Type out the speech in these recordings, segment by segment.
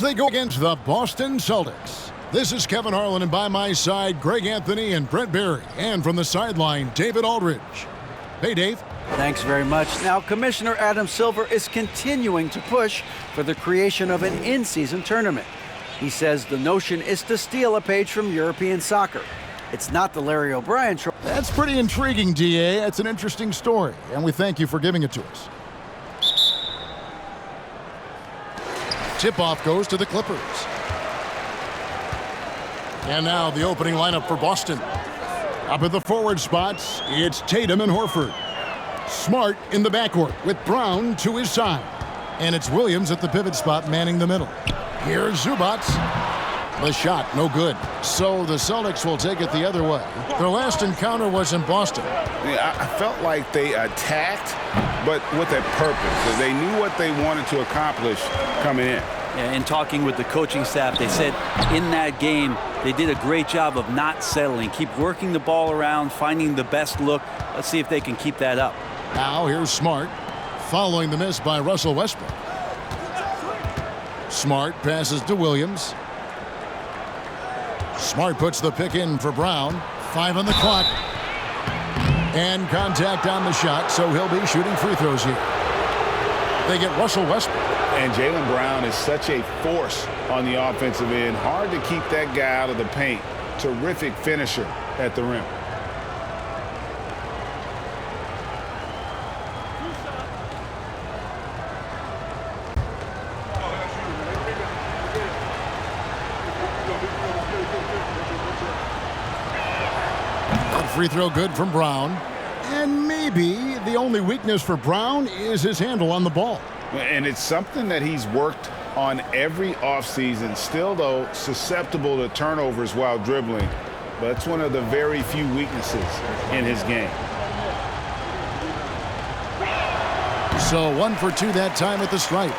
They go against the Boston Celtics. This is Kevin Harlan, and by my side, Greg Anthony and Brent Barry. And from the sideline, David Aldridge. Hey, Dave. Thanks very much. Now, Commissioner Adam Silver is continuing to push for the creation of an in-season tournament. He says the notion is to steal a page from European soccer. It's not the Larry O'Brien trophy. That's pretty intriguing, DA. That's an interesting story, and we thank you for giving it to us. Tip-off goes to the Clippers. And now the opening lineup for Boston. Up at the forward spots, it's Tatum and Horford. Smart in the backcourt with Brown to his side. And it's Williams at the pivot spot manning the middle. Here's Zubac. The shot, no good. So the Celtics will take it the other way. Their last encounter was in Boston. Yeah, I felt like they attacked, but with a purpose. They knew what they wanted to accomplish coming in. Yeah, in talking with the coaching staff, they said in that game, they did a great job of not settling. Keep working the ball around, finding the best look. Let's see if they can keep that up. Now here's Smart, following the miss by Russell Westbrook. Smart passes to Williams. Smart puts the pick in for Brown. 5 on the clock. And contact on the shot, so he'll be shooting free throws here. They get Russell Westbrook. And Jaylen Brown is such a force on the offensive end. Hard to keep that guy out of the paint. Terrific finisher at the rim. Free throw good from Brown. And maybe the only weakness for Brown is his handle on the ball. And it's something that he's worked on every offseason. Still, though, susceptible to turnovers while dribbling. But it's one of the very few weaknesses in his game. So 1 for 2 that time at the stripe.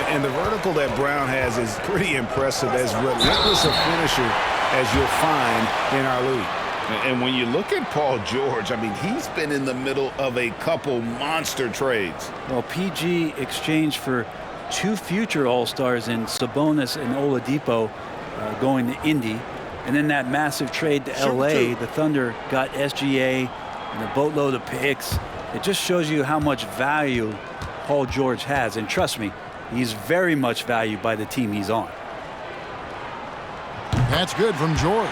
And the vertical that Brown has is pretty impressive. As relentless a finisher as you'll find in our league. And when you look at Paul George, I mean, he's been in the middle of a couple monster trades. Well, PG exchanged for 2 future All-Stars in Sabonis and Oladipo going to Indy. And then that massive trade to L.A., the Thunder got SGA and a boatload of picks. It just shows you how much value Paul George has. And trust me, he's very much valued by the team he's on. That's good from George.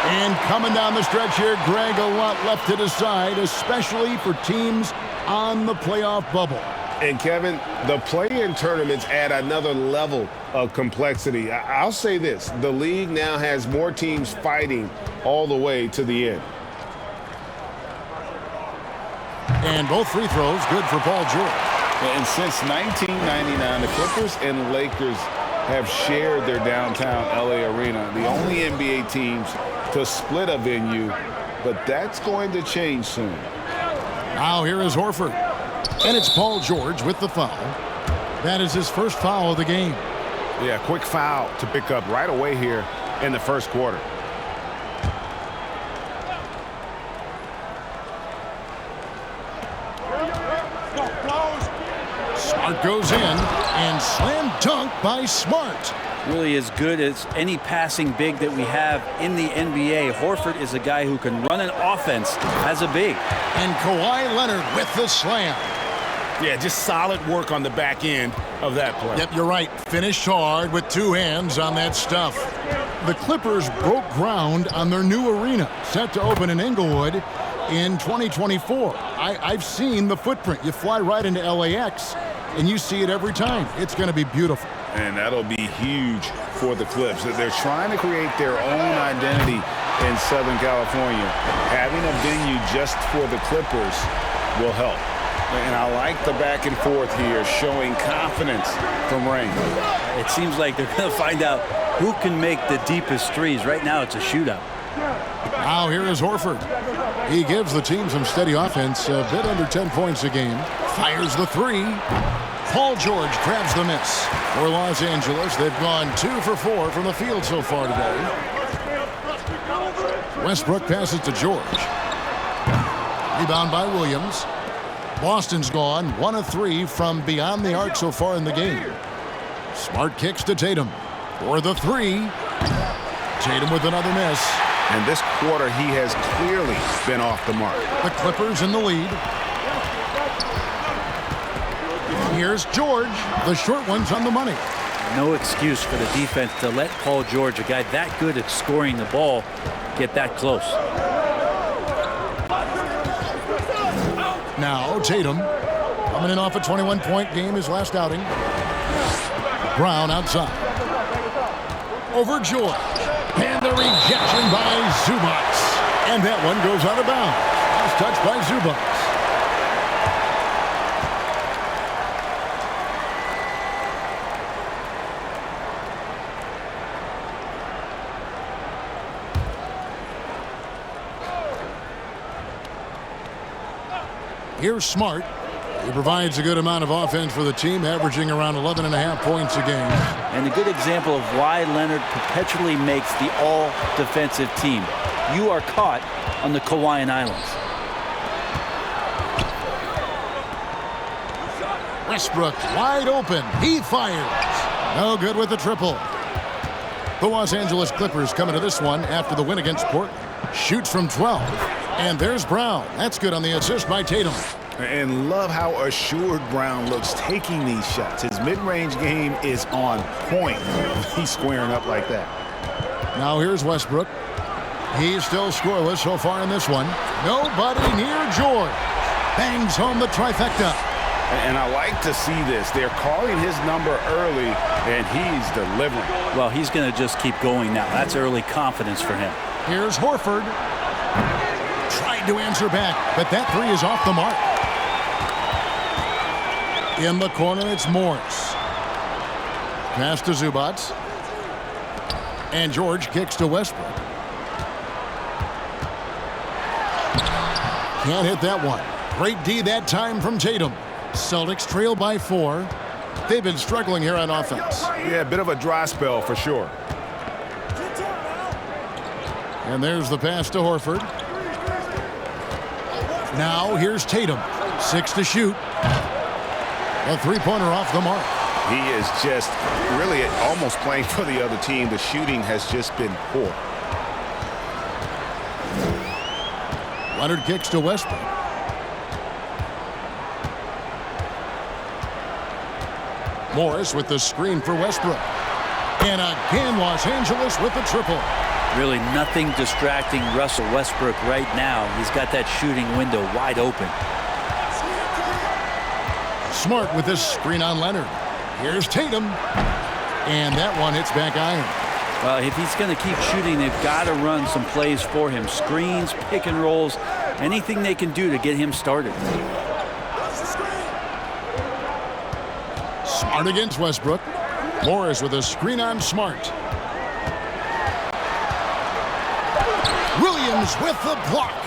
And coming down the stretch here, Greg, a lot left to decide, especially for teams on the playoff bubble. And, Kevin, the play-in tournaments add another level of complexity. I'll say this. The league now has more teams fighting all the way to the end. And both free throws good for Paul George. And since 1999, the Clippers and Lakers have shared their downtown L.A. arena, the only NBA teams to split a venue, but that's going to change soon. Now here is Horford. And it's Paul George with the foul. That is his first foul of the game. Yeah, quick foul to pick up right away here in the first quarter. Smart goes in, and slam dunk by Smart. Really as good as any passing big that we have in the NBA. Horford is a guy who can run an offense as a big. And Kawhi Leonard with the slam. Yeah, just solid work on the back end of that play. Yep, you're right. Finished hard with 2 hands on that stuff. The Clippers broke ground on their new arena, set to open in Inglewood in 2024. I've seen the footprint. You fly right into LAX, and you see it every time. It's going to be beautiful. And that'll be huge for the Clips. They're trying to create their own identity in Southern California. Having a venue just for the Clippers will help. And I like the back and forth here, showing confidence from Rain. It seems like they're going to find out who can make the deepest threes. Right now, it's a shootout. Now here is Horford. He gives the team some steady offense, a bit under 10 points a game. Fires the 3. Paul George grabs the miss. For Los Angeles, they've gone 2 for 4 from the field so far today. Westbrook passes to George. Rebound by Williams. Boston's gone 1 of 3 from beyond the arc so far in the game. Smart kicks to Tatum. for the three. Tatum with another miss. And this quarter, he has clearly been off the mark. The Clippers in the lead. Here's George. The short one's on the money. No excuse for the defense to let Paul George, a guy that good at scoring the ball, get that close. Now Tatum coming in off a 21-point game his last outing. Brown outside. Over George. And the rejection by Zubac. And that one goes out of bounds. Last touch by Zubac. Here's Smart. He provides a good amount of offense for the team, averaging around 11.5 points a game. And a good example of why Leonard perpetually makes the all-defensive team. You are caught on the Hawaiian Islands. Westbrook wide open. He fires. No good with the triple. The Los Angeles Clippers come into this one after the win against Portland. Shoots from 12. And there's Brown. That's good on the assist by Tatum. And love how assured Brown looks taking these shots. His mid-range game is on point. He's squaring up like that. Now here's Westbrook. He's still scoreless so far in this one. Nobody near George. Bangs home the trifecta. And I like to see this. They're calling his number early, and he's delivering. Well, he's going to just keep going now. That's early confidence for him. Here's Horford. Tried to answer back, but that three is off the mark. In the corner, it's Morris. Pass to Zubac. And George kicks to Westbrook. Can't hit that one. Great D that time from Tatum. Celtics trail by 4. They've been struggling here on offense. Yeah, a bit of a dry spell for sure. And there's the pass to Horford. Now here's Tatum. 6 to shoot. A three-pointer off the mark. He is just really almost playing for the other team. The shooting has just been poor. Leonard kicks to Westbrook. Morris with the screen for Westbrook. And again, Los Angeles with the triple. Really nothing distracting Russell Westbrook right now. He's got that shooting window wide open. Smart with this screen on Leonard. Here's Tatum. And that one hits back iron. Well, if he's going to keep shooting, they've got to run some plays for him. Screens, pick and rolls, anything they can do to get him started. Smart against Westbrook. Morris with a screen on Smart. Williams with the block.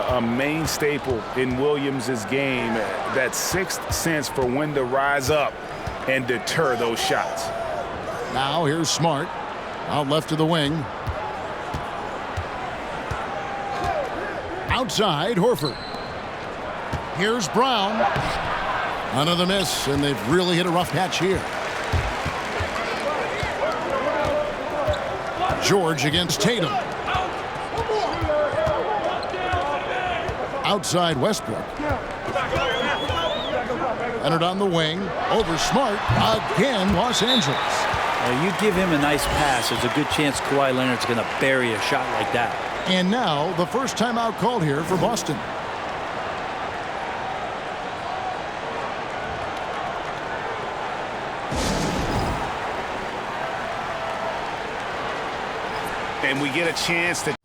A main staple in Williams' game, that sixth sense for when to rise up and deter those shots. Now here's Smart. Out left to the wing. Outside, Horford. Here's Brown. Another miss, and they've really hit a rough patch here. George against Tatum. Outside Westbrook. Leonard on the wing. Over Smart. Again, Los Angeles. You give him a nice pass, there's a good chance Kawhi Leonard's going to bury a shot like that. And now the first timeout called here for Boston. And we get a chance to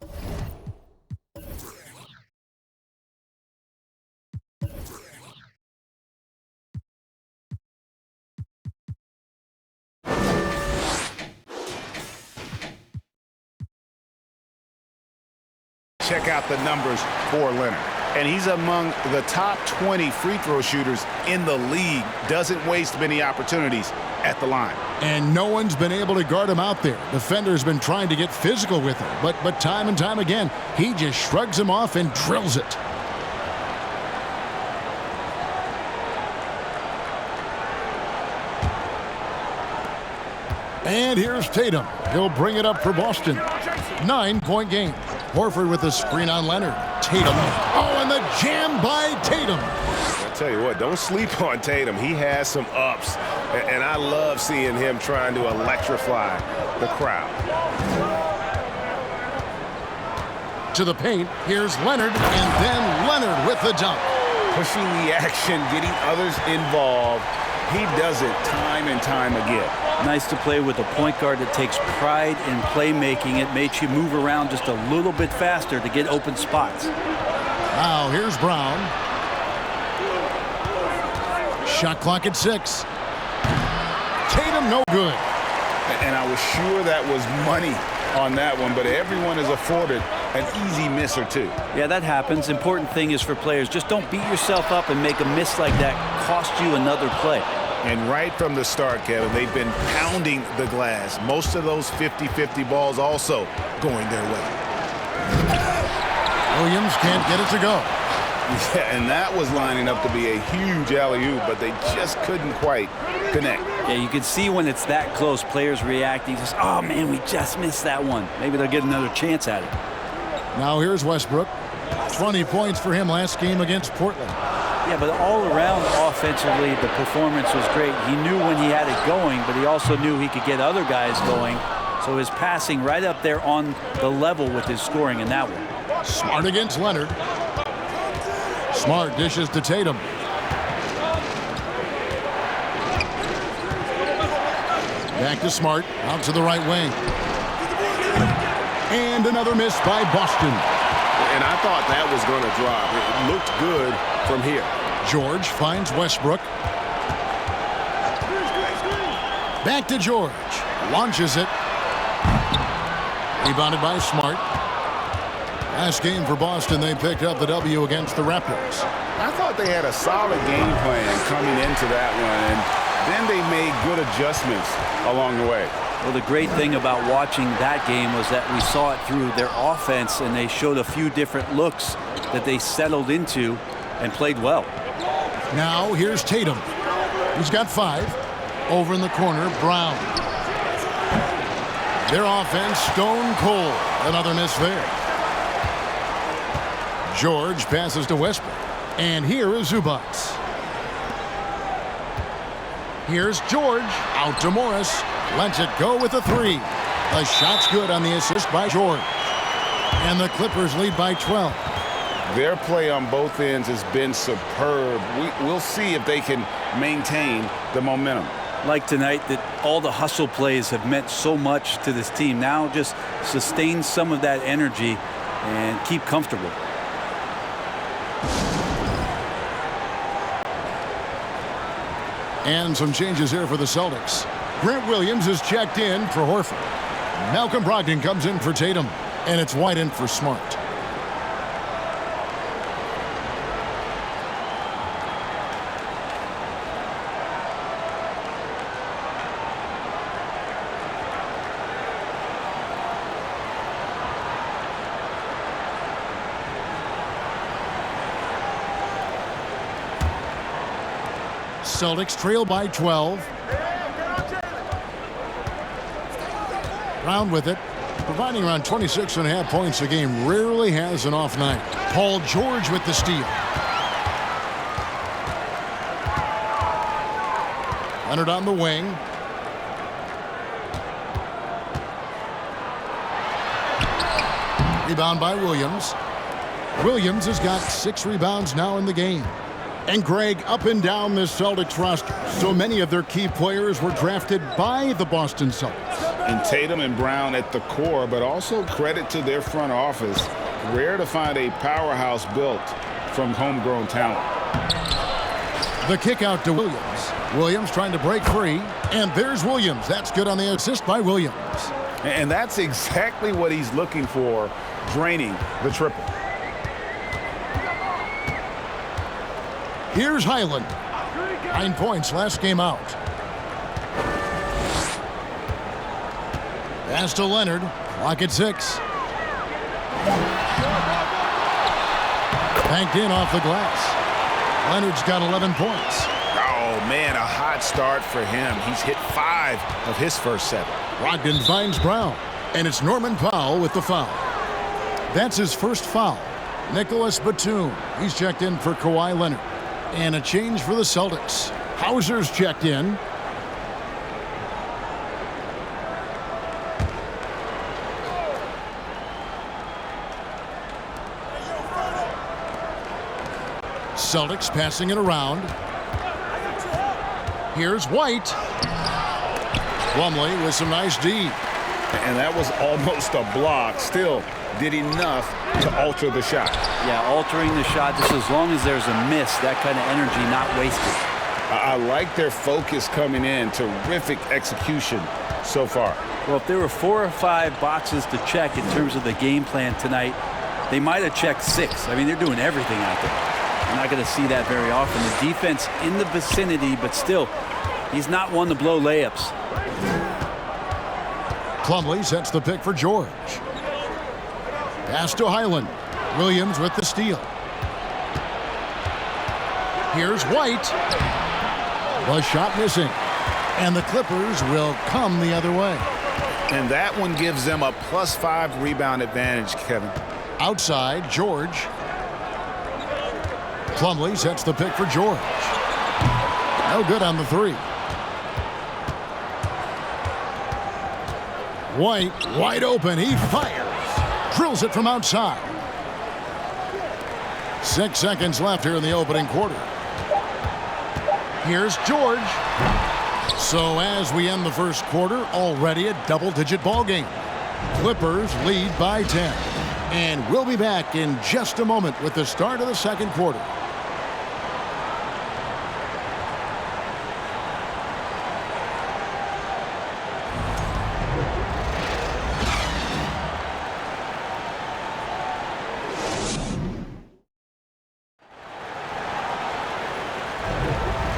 check out the numbers for Leonard. And he's among the top 20 free throw shooters in the league. Doesn't waste many opportunities at the line. And no one's been able to guard him out there. Defender's been trying to get physical with him. But time and time again, he just shrugs him off and drills it. And here's Tatum. He'll bring it up for Boston. 9-point game. Horford with the screen on Leonard. Tatum. Oh, and the jam by Tatum. I tell you what, don't sleep on Tatum. He has some ups, and I love seeing him trying to electrify the crowd. To the paint, here's Leonard, and then Leonard with the dunk. Pushing the action, getting others involved. He does it time and time again. Nice to play with a point guard that takes pride in playmaking. It makes you move around just a little bit faster to get open spots. Now here's Brown. Shot clock at 6. Tatum no good. And I was sure that was money on that one, but everyone is afforded an easy miss or two. Yeah, that happens. Important thing is for players, just don't beat yourself up and make a miss like that cost you another play. And right from the start, Kevin, they've been pounding the glass. Most of those 50-50 balls also going their way. Williams can't get it to go. Yeah, and that was lining up to be a huge alley-oop, but they just couldn't quite connect. Yeah, you can see when it's that close, players reacting, just, oh man, we just missed that one. Maybe they'll get another chance at it. Now here's Westbrook. 20 points for him last game against Portland. Yeah, but all around offensively, the performance was great. He knew when he had it going, but he also knew he could get other guys going. So his passing right up there on the level with his scoring in that one. Smart against Leonard. Smart dishes to Tatum. Back to Smart, out to the right wing. And another miss by Boston. And I thought that was going to drop. It looked good from here. George finds Westbrook. Back to George. Launches it. Rebounded by Smart. Last game for Boston, they picked up the W against the Raptors. I thought they had a solid game plan coming into that one, and then they made good adjustments along the way. Well, the great thing about watching that game was that we saw it through their offense, and they showed a few different looks that they settled into and played well. Now here's Tatum. He's got 5. Over in the corner, Brown. Their offense stone cold. Another miss there. George passes to Westbrook. And here is Zubac. Here's George. Out to Morris. Lets it go with a 3. The shot's good on the assist by George. And the Clippers lead by 12. Their play on both ends has been superb. We'll see if they can maintain the momentum. Like tonight, that all the hustle plays have meant so much to this team. Now just sustain some of that energy and keep comfortable. And some changes here for the Celtics. Grant Williams is checked in for Horford. Malcolm Brogdon comes in for Tatum. And it's White in for Smart. Celtics trail by 12. Brown with it, providing around 26.5 points a game. Rarely has an off night. Paul George with the steal. Leonard on the wing. Rebound by Williams. Williams has got 6 rebounds now in the game. And Greg, up and down this Celtics roster, so many of their key players were drafted by the Boston Celtics. And Tatum and Brown at the core, but also credit to their front office. Rare to find a powerhouse built from homegrown talent. The kick out to Williams. Williams trying to break free. And there's Williams. That's good on the assist by Williams. And that's exactly what he's looking for, draining the triple. Here's Highland. 9 points last game out. Pass to Leonard. Clock at 6. Banked in off the glass. Leonard's got 11 points. Oh, man, a hot start for him. He's hit 5 of his first 7. Brogdon finds Brown, and it's Norman Powell with the foul. That's his first foul. Nicholas Batum, he's checked in for Kawhi Leonard. And a change for the Celtics. Hauser's checked in. Celtics passing it around. Here's White. Plumlee with some nice D. And that was almost a block. Still did enough to alter the shot. Yeah, altering the shot just as long as there's a miss, that kind of energy not wasted. I like their focus coming in. Terrific execution so far. Well, if there were 4 or 5 boxes to check in terms of the game plan tonight, they might have checked 6. I mean, they're doing everything out there. You're not going to see that very often. The defense in the vicinity, but still, he's not one to blow layups. Plumlee sets the pick for George. Pass to Highland. Williams with the steal. Here's White. The shot missing. And the Clippers will come the other way. And that one gives them a +5 rebound advantage, Kevin. Outside, George. Plumlee sets the pick for George. No good on the 3. White wide open. He fires. Drills it from outside. 6 seconds left here in the opening quarter. Here's George. So as we end the first quarter, already a double-digit ball game. Clippers lead by 10. And we'll be back in just a moment with the start of the second quarter.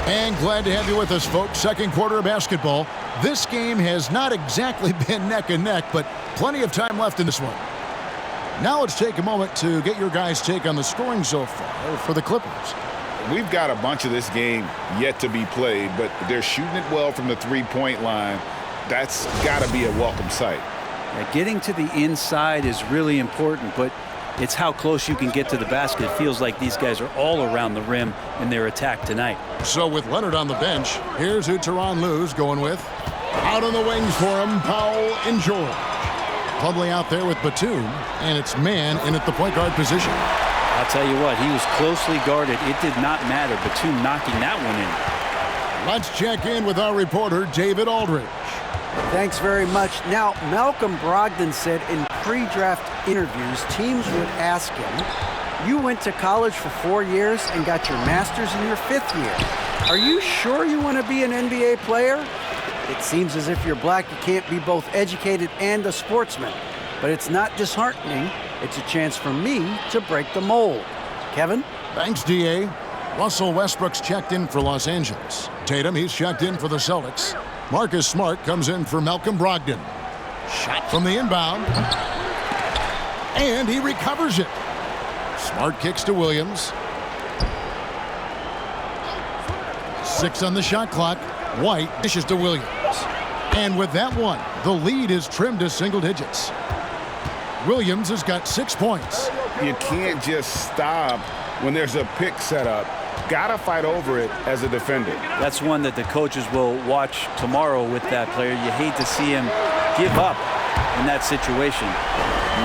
And glad to have you with us, folks. Second quarter of basketball. This game has not exactly been neck and neck, but plenty of time left in this one. Now let's take a moment to get your guys' take on the scoring so far for the Clippers. We've got a bunch of this game yet to be played, but they're shooting it well from the three-point line. That's got to be a welcome sight. Yeah, getting to the inside is really important, but it's how close you can get to the basket. It feels like these guys are all around the rim in their attack tonight. So with Leonard on the bench, here's who Tyronn Lue's going with. Out on the wings for him, Powell and George. Plumlee out there with Batum, and it's man in at the point guard position. I'll tell you what, he was closely guarded. It did not matter. Batum knocking that one in. Let's check in with our reporter, David Aldridge. Thanks very much. Now, Malcolm Brogdon said in pre-draft interviews, teams would ask him, you went to college for 4 years and got your master's in your 5th year. Are you sure you want to be an NBA player? It seems as if you're black, you can't be both educated and a sportsman. But it's not disheartening. It's a chance for me to break the mold. Kevin? Thanks, D.A. Russell Westbrook's checked in for Los Angeles. Tatum, he's checked in for the Celtics. Marcus Smart comes in for Malcolm Brogdon. Shot from the inbound. And he recovers it. Smart kicks to Williams. 6 on the shot clock. White dishes to Williams. And with that one, the lead is trimmed to single digits. Williams has got 6 points. You can't just stop when there's a pick set up. Gotta fight over it as a defender. That's one that the coaches will watch tomorrow with that player. You hate to see him give up in that situation.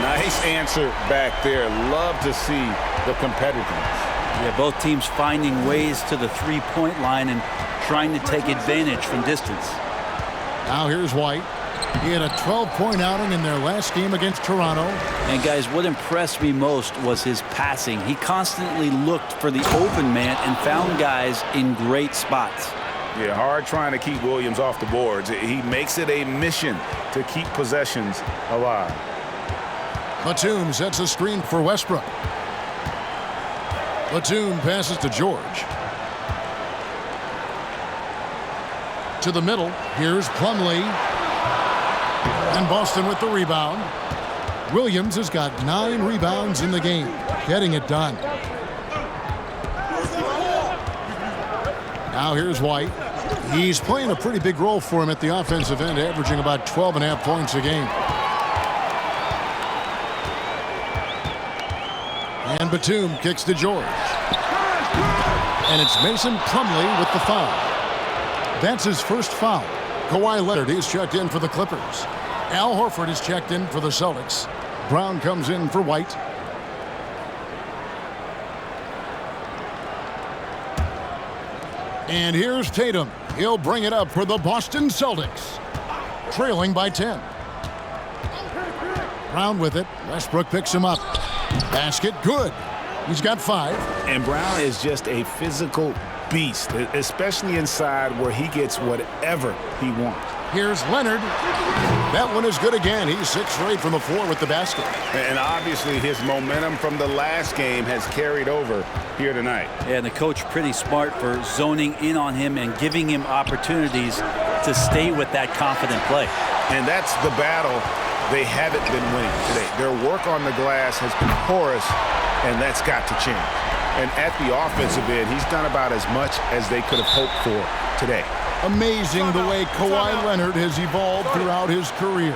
Nice answer back there. Love to see the competitiveness. Yeah, both teams finding ways to the three-point line and trying to take advantage from distance. Now here's White. He had a 12-point outing in their last game against Toronto. And guys, what impressed me most was his passing. He constantly looked for the open man and found guys in great spots. Yeah, hard trying to keep Williams off the boards. He makes it a mission to keep possessions alive. Batum sets a screen for Westbrook. Batum passes to George. To the middle, here's Plumlee. And Boston with the rebound. Williams has got 9 rebounds in the game, getting it done. Now here's White. He's playing a pretty big role for him at the offensive end, averaging about 12.5 points a game. And Batum kicks to George. And it's Mason Plumlee with the foul. That's his first foul. Kawhi Leonard is checked in for the Clippers. Al Horford is checked in for the Celtics. Brown comes in for White. And here's Tatum. He'll bring it up for the Boston Celtics. Trailing by 10. Brown with it. Westbrook picks him up. Basket good. He's got 5. And Brown is just a physical beast, especially inside where he gets whatever he wants. Here's Leonard. That one is good again. He's 6 for 8 from the floor with the basket. And obviously his momentum from the last game has carried over here tonight. Yeah, and the coach pretty smart for zoning in on him and giving him opportunities to stay with that confident play. And that's the battle they haven't been winning today. Their work on the glass has been porous, and that's got to change. And at the offensive end, he's done about as much as they could have hoped for today. Amazing the way Kawhi Leonard has evolved throughout his career.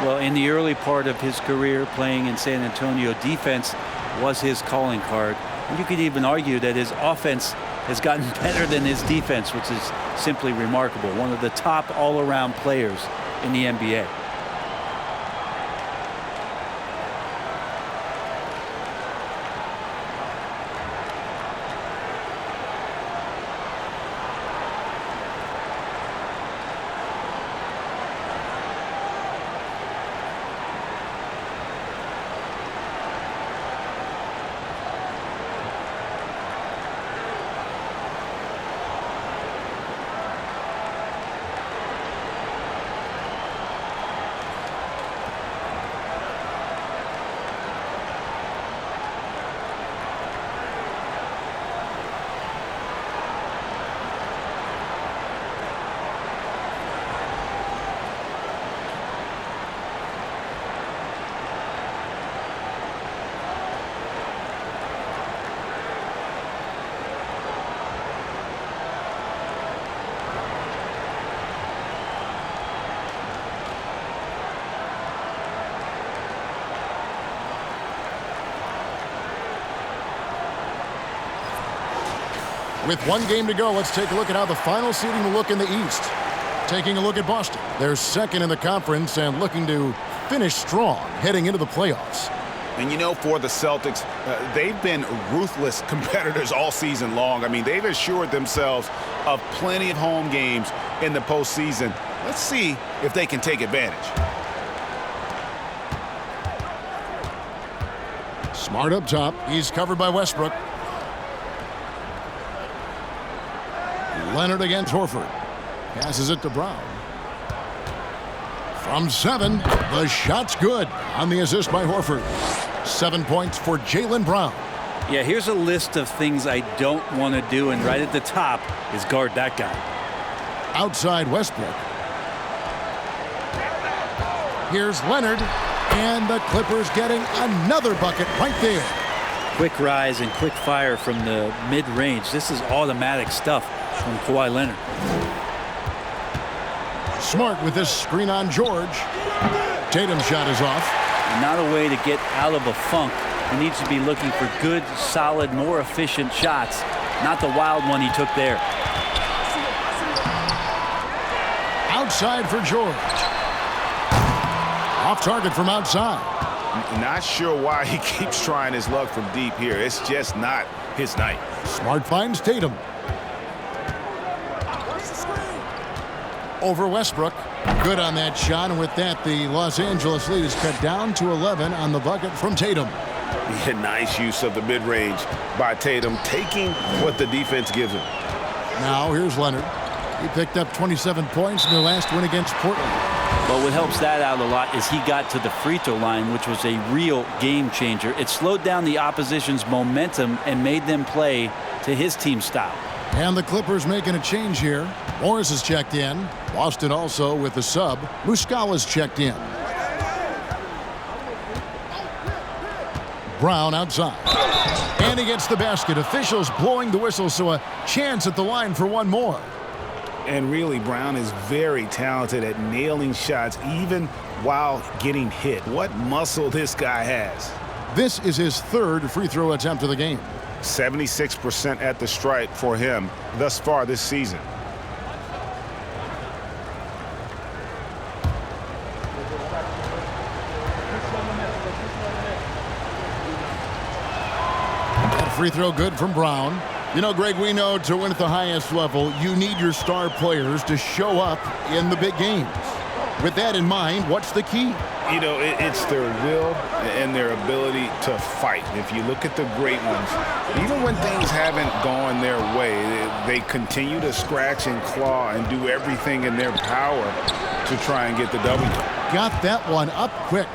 Well, in the early part of his career, playing in San Antonio, defense was his calling card. And you could even argue that his offense has gotten better than his defense, which is simply remarkable. One of the top all-around players in the NBA. With one game to go, let's take a look at how the final seeding will look in the East. Taking a look at Boston. They're second in the conference and looking to finish strong heading into the playoffs. And you know, for the Celtics, they've been ruthless competitors all season long. I mean, they've assured themselves of plenty of home games in the postseason. Let's see if they can take advantage. Smart up top. He's covered by Westbrook. Leonard against Horford. Passes it to Brown. From 7, the shot's good on the assist by Horford. 7 points for Jaylen Brown. Yeah, here's a list of things I don't want to do, and right at the top is guard that guy. Outside Westbrook. Here's Leonard, and the Clippers getting another bucket right there. Quick rise and quick fire from the mid-range. This is automatic stuff from Kawhi Leonard. Smart with this screen on George. Tatum's shot is off. Not a way to get out of a funk. He needs to be looking for good, solid, more efficient shots, not the wild one he took there. Outside for George. Off target from outside. Not sure why he keeps trying his luck from deep here. It's just not his night. Smart finds Tatum. Over Westbrook. Good on that shot, and with that, the Los Angeles lead is cut down to 11 on the bucket from Tatum. Yeah, nice use of the mid-range by Tatum, taking what the defense gives him. Now here's Leonard. He picked up 27 points in their last win against Portland. But what helps that out a lot is he got to the free throw line, which was a real game changer. It slowed down the opposition's momentum and made them play to his team style. And the Clippers making a change here. Morris is checked in. Boston also with the sub. Muscala's checked in. Brown outside. And he gets the basket. Officials blowing the whistle, so a chance at the line for one more. And really, Brown is very talented at nailing shots even while getting hit. What muscle this guy has. This is his third free throw attempt of the game. 76% at the stripe for him thus far this season. That free throw good from Brown. You know, Greg, we know to win at the highest level, you need your star players to show up in the big games. With that in mind, what's the key? You know, it's their will and their ability to fight. If you look at the great ones, even when things haven't gone their way, they continue to scratch and claw and do everything in their power to try and get the W. Got that one up quick.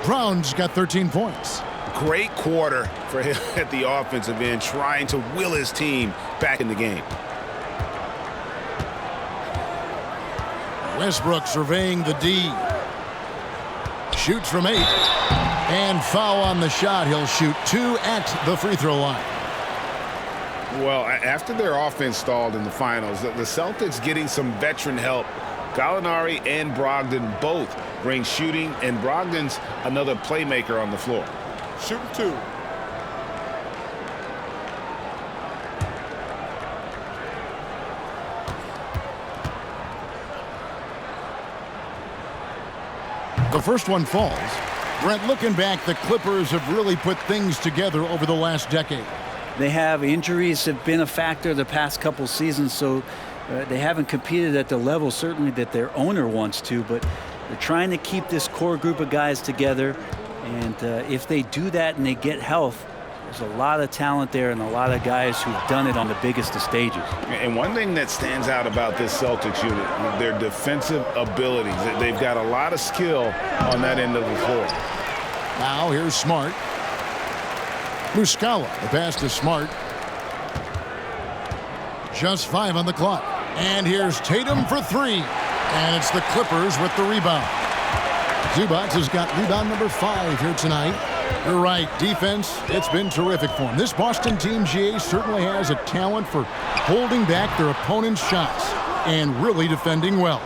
Brown's got 13 points. Great quarter for him at the offensive end, trying to will his team back in the game. Westbrook surveying the D. Shoots from 8. And foul on the shot. He'll shoot 2 at the free throw line. Well, after their offense stalled in the finals, the Celtics getting some veteran help. Gallinari and Brogdon both bring shooting, and Brogdon's another playmaker on the floor. Shooting 2. The first one falls. Brent, looking back, the Clippers have really put things together over the last decade. They have injuries have been a factor the past couple seasons, so they haven't competed at the level certainly that their owner wants to, but they're trying to keep this core group of guys together. And if they do that and they get health, there's a lot of talent there and a lot of guys who've done it on the biggest of stages. And one thing that stands out about this Celtics unit, their defensive abilities. They've got a lot of skill on that end of the floor. Now here's Smart. Muscala, the pass to Smart. Just 5 on the clock. And here's Tatum for 3. And it's the Clippers with the rebound. Zubac has got rebound number 5 here tonight. You're right, defense, it's been terrific for him. This Boston team, GA, certainly has a talent for holding back their opponent's shots and really defending well.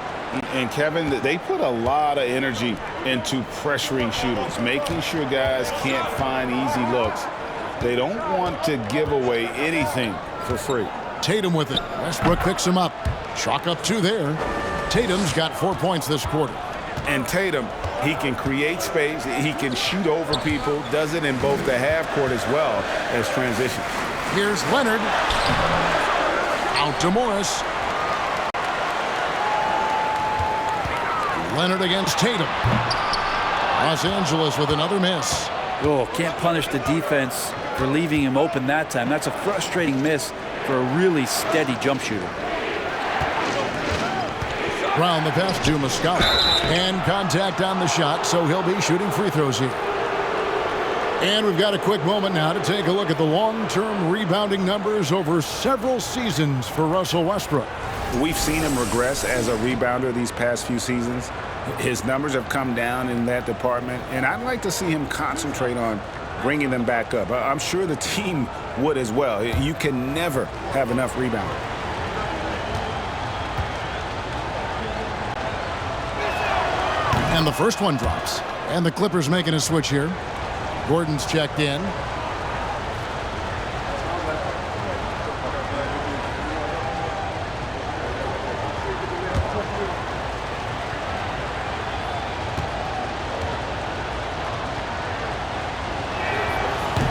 And Kevin, they put a lot of energy into pressuring shooters, making sure guys can't find easy looks. They don't want to give away anything for free. Tatum with it. Westbrook picks him up. Chalk up 2 there. Tatum's got 4 points this quarter. And Tatum, he can create space. He can shoot over people. Does it in both the half court as well as transition. Here's Leonard. Out to Morris. Leonard against Tatum. Los Angeles with another miss. Oh, can't punish the defense for leaving him open that time. That's a frustrating miss for a really steady jump shooter. Brown the pass to Muscala. And contact on the shot, so he'll be shooting free throws here. And we've got a quick moment now to take a look at the long-term rebounding numbers over several seasons for Russell Westbrook. We've seen him regress as a rebounder these past few seasons. His numbers have come down in that department, and I'd like to see him concentrate on bringing them back up. I'm sure the team would as well. You can never have enough rebounding. And the first one drops. And the Clippers making a switch here. Gordon's checked in.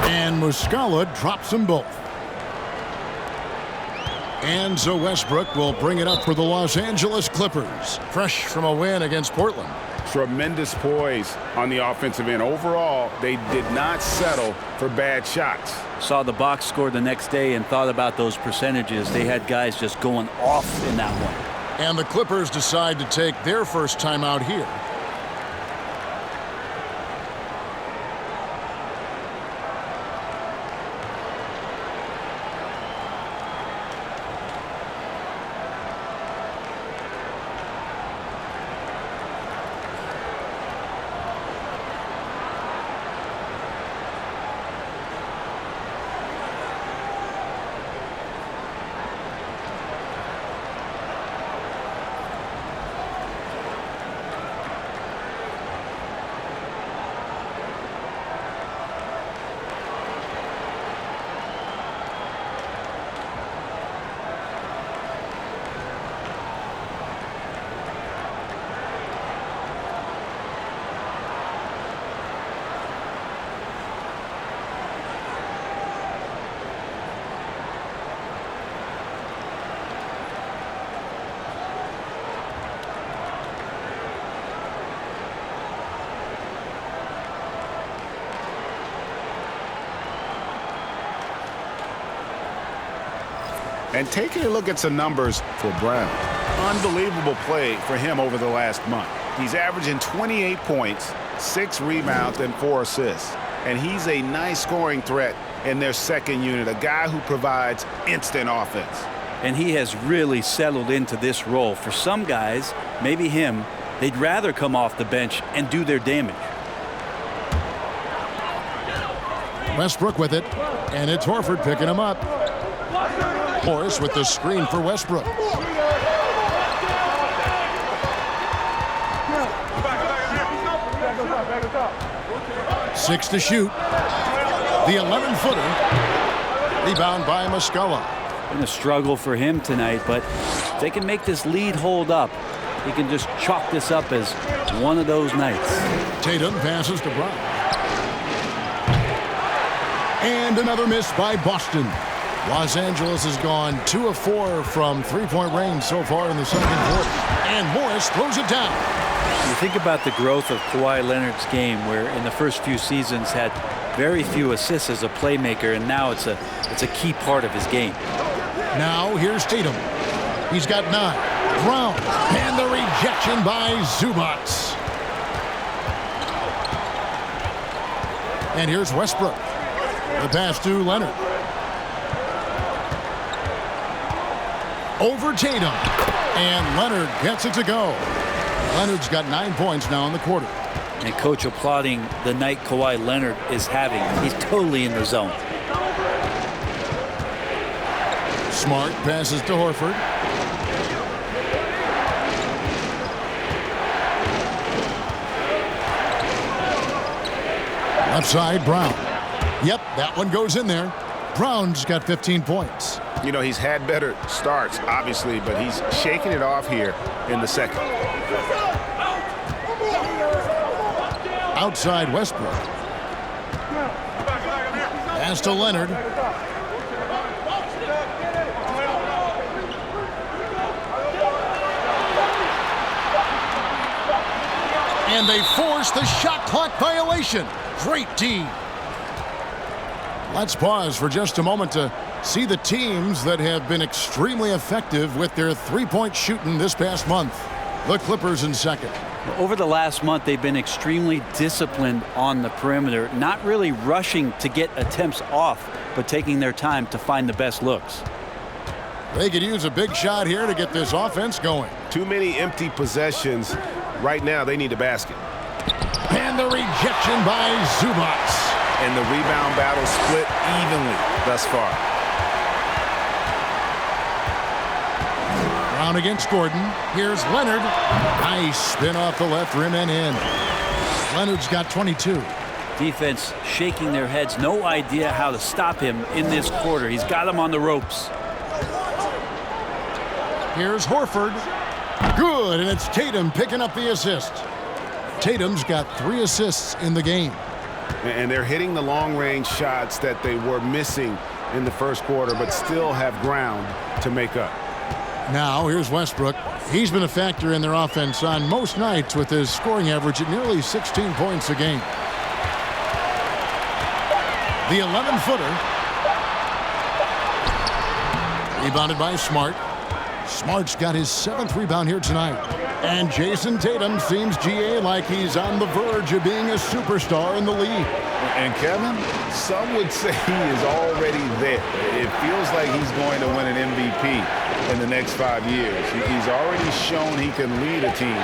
And Muscala drops them both. And so Westbrook will bring it up for the Los Angeles Clippers. Fresh from a win against Portland. Tremendous poise on the offensive end. Overall, they did not settle for bad shots. Saw the box score the next day and thought about those percentages. They had guys just going off in that one. And the Clippers decide to take their first time out here. And taking a look at some numbers for Brown. Unbelievable play for him over the last month. He's averaging 28 points, 6 rebounds, and 4 assists. And he's a nice scoring threat in their second unit, a guy who provides instant offense. And he has really settled into this role. For some guys, maybe him, they'd rather come off the bench and do their damage. Westbrook with it, and it's Horford picking him up. Morris with the screen for Westbrook. Six to shoot. The 11-footer. Rebound by Muscala. Been a struggle for him tonight, but if they can make this lead hold up, he can just chalk this up as one of those nights. Tatum passes to Brown. And another miss by Boston. Los Angeles has gone 2 of 4 from three-point range so far in the second quarter. And Morris throws it down. You think about the growth of Kawhi Leonard's game, where in the first few seasons had very few assists as a playmaker, and now it's a key part of his game. Now here's Tatum. He's got 9. Brown. And the rejection by Zubac. And here's Westbrook. The pass to Leonard. Over Tatum. And Leonard gets it to go. Leonard's got 9 points now in the quarter. And coach applauding the night Kawhi Leonard is having. He's totally in the zone. Smart passes to Horford. Left side, Brown. Yep, that one goes in there. Brown's got 15 points. You know, he's had better starts, obviously, but he's shaking it off here in the second. Outside Westbrook. Pass to Leonard. And they force the shot clock violation. Great D. Let's pause for just a moment to see the teams that have been extremely effective with their three-point shooting this past month. The Clippers in second. Over the last month, they've been extremely disciplined on the perimeter, not really rushing to get attempts off, but taking their time to find the best looks. They could use a big shot here to get this offense going. Too many empty possessions. Right now, they need a basket. And the rejection by Zubac. And the rebound battle split evenly thus far. Brown against Gordon. Here's Leonard. Nice spin off the left rim and in. Leonard's got 22. Defense shaking their heads. No idea how to stop him in this quarter. He's got him on the ropes. Here's Horford. Good, and it's Tatum picking up the assist. Tatum's got 3 assists in the game. And they're hitting the long-range shots that they were missing in the first quarter, but still have ground to make up. Now, here's Westbrook. He's been a factor in their offense on most nights with his scoring average at nearly 16 points a game. The 11-footer. Rebounded by Smart. Smart's got his 7th rebound here tonight. And Jason Tatum seems, GA, like he's on the verge of being a superstar in the league. And Kevin, some would say he is already there. It feels like he's going to win an MVP in the next 5 years. He's already shown he can lead a team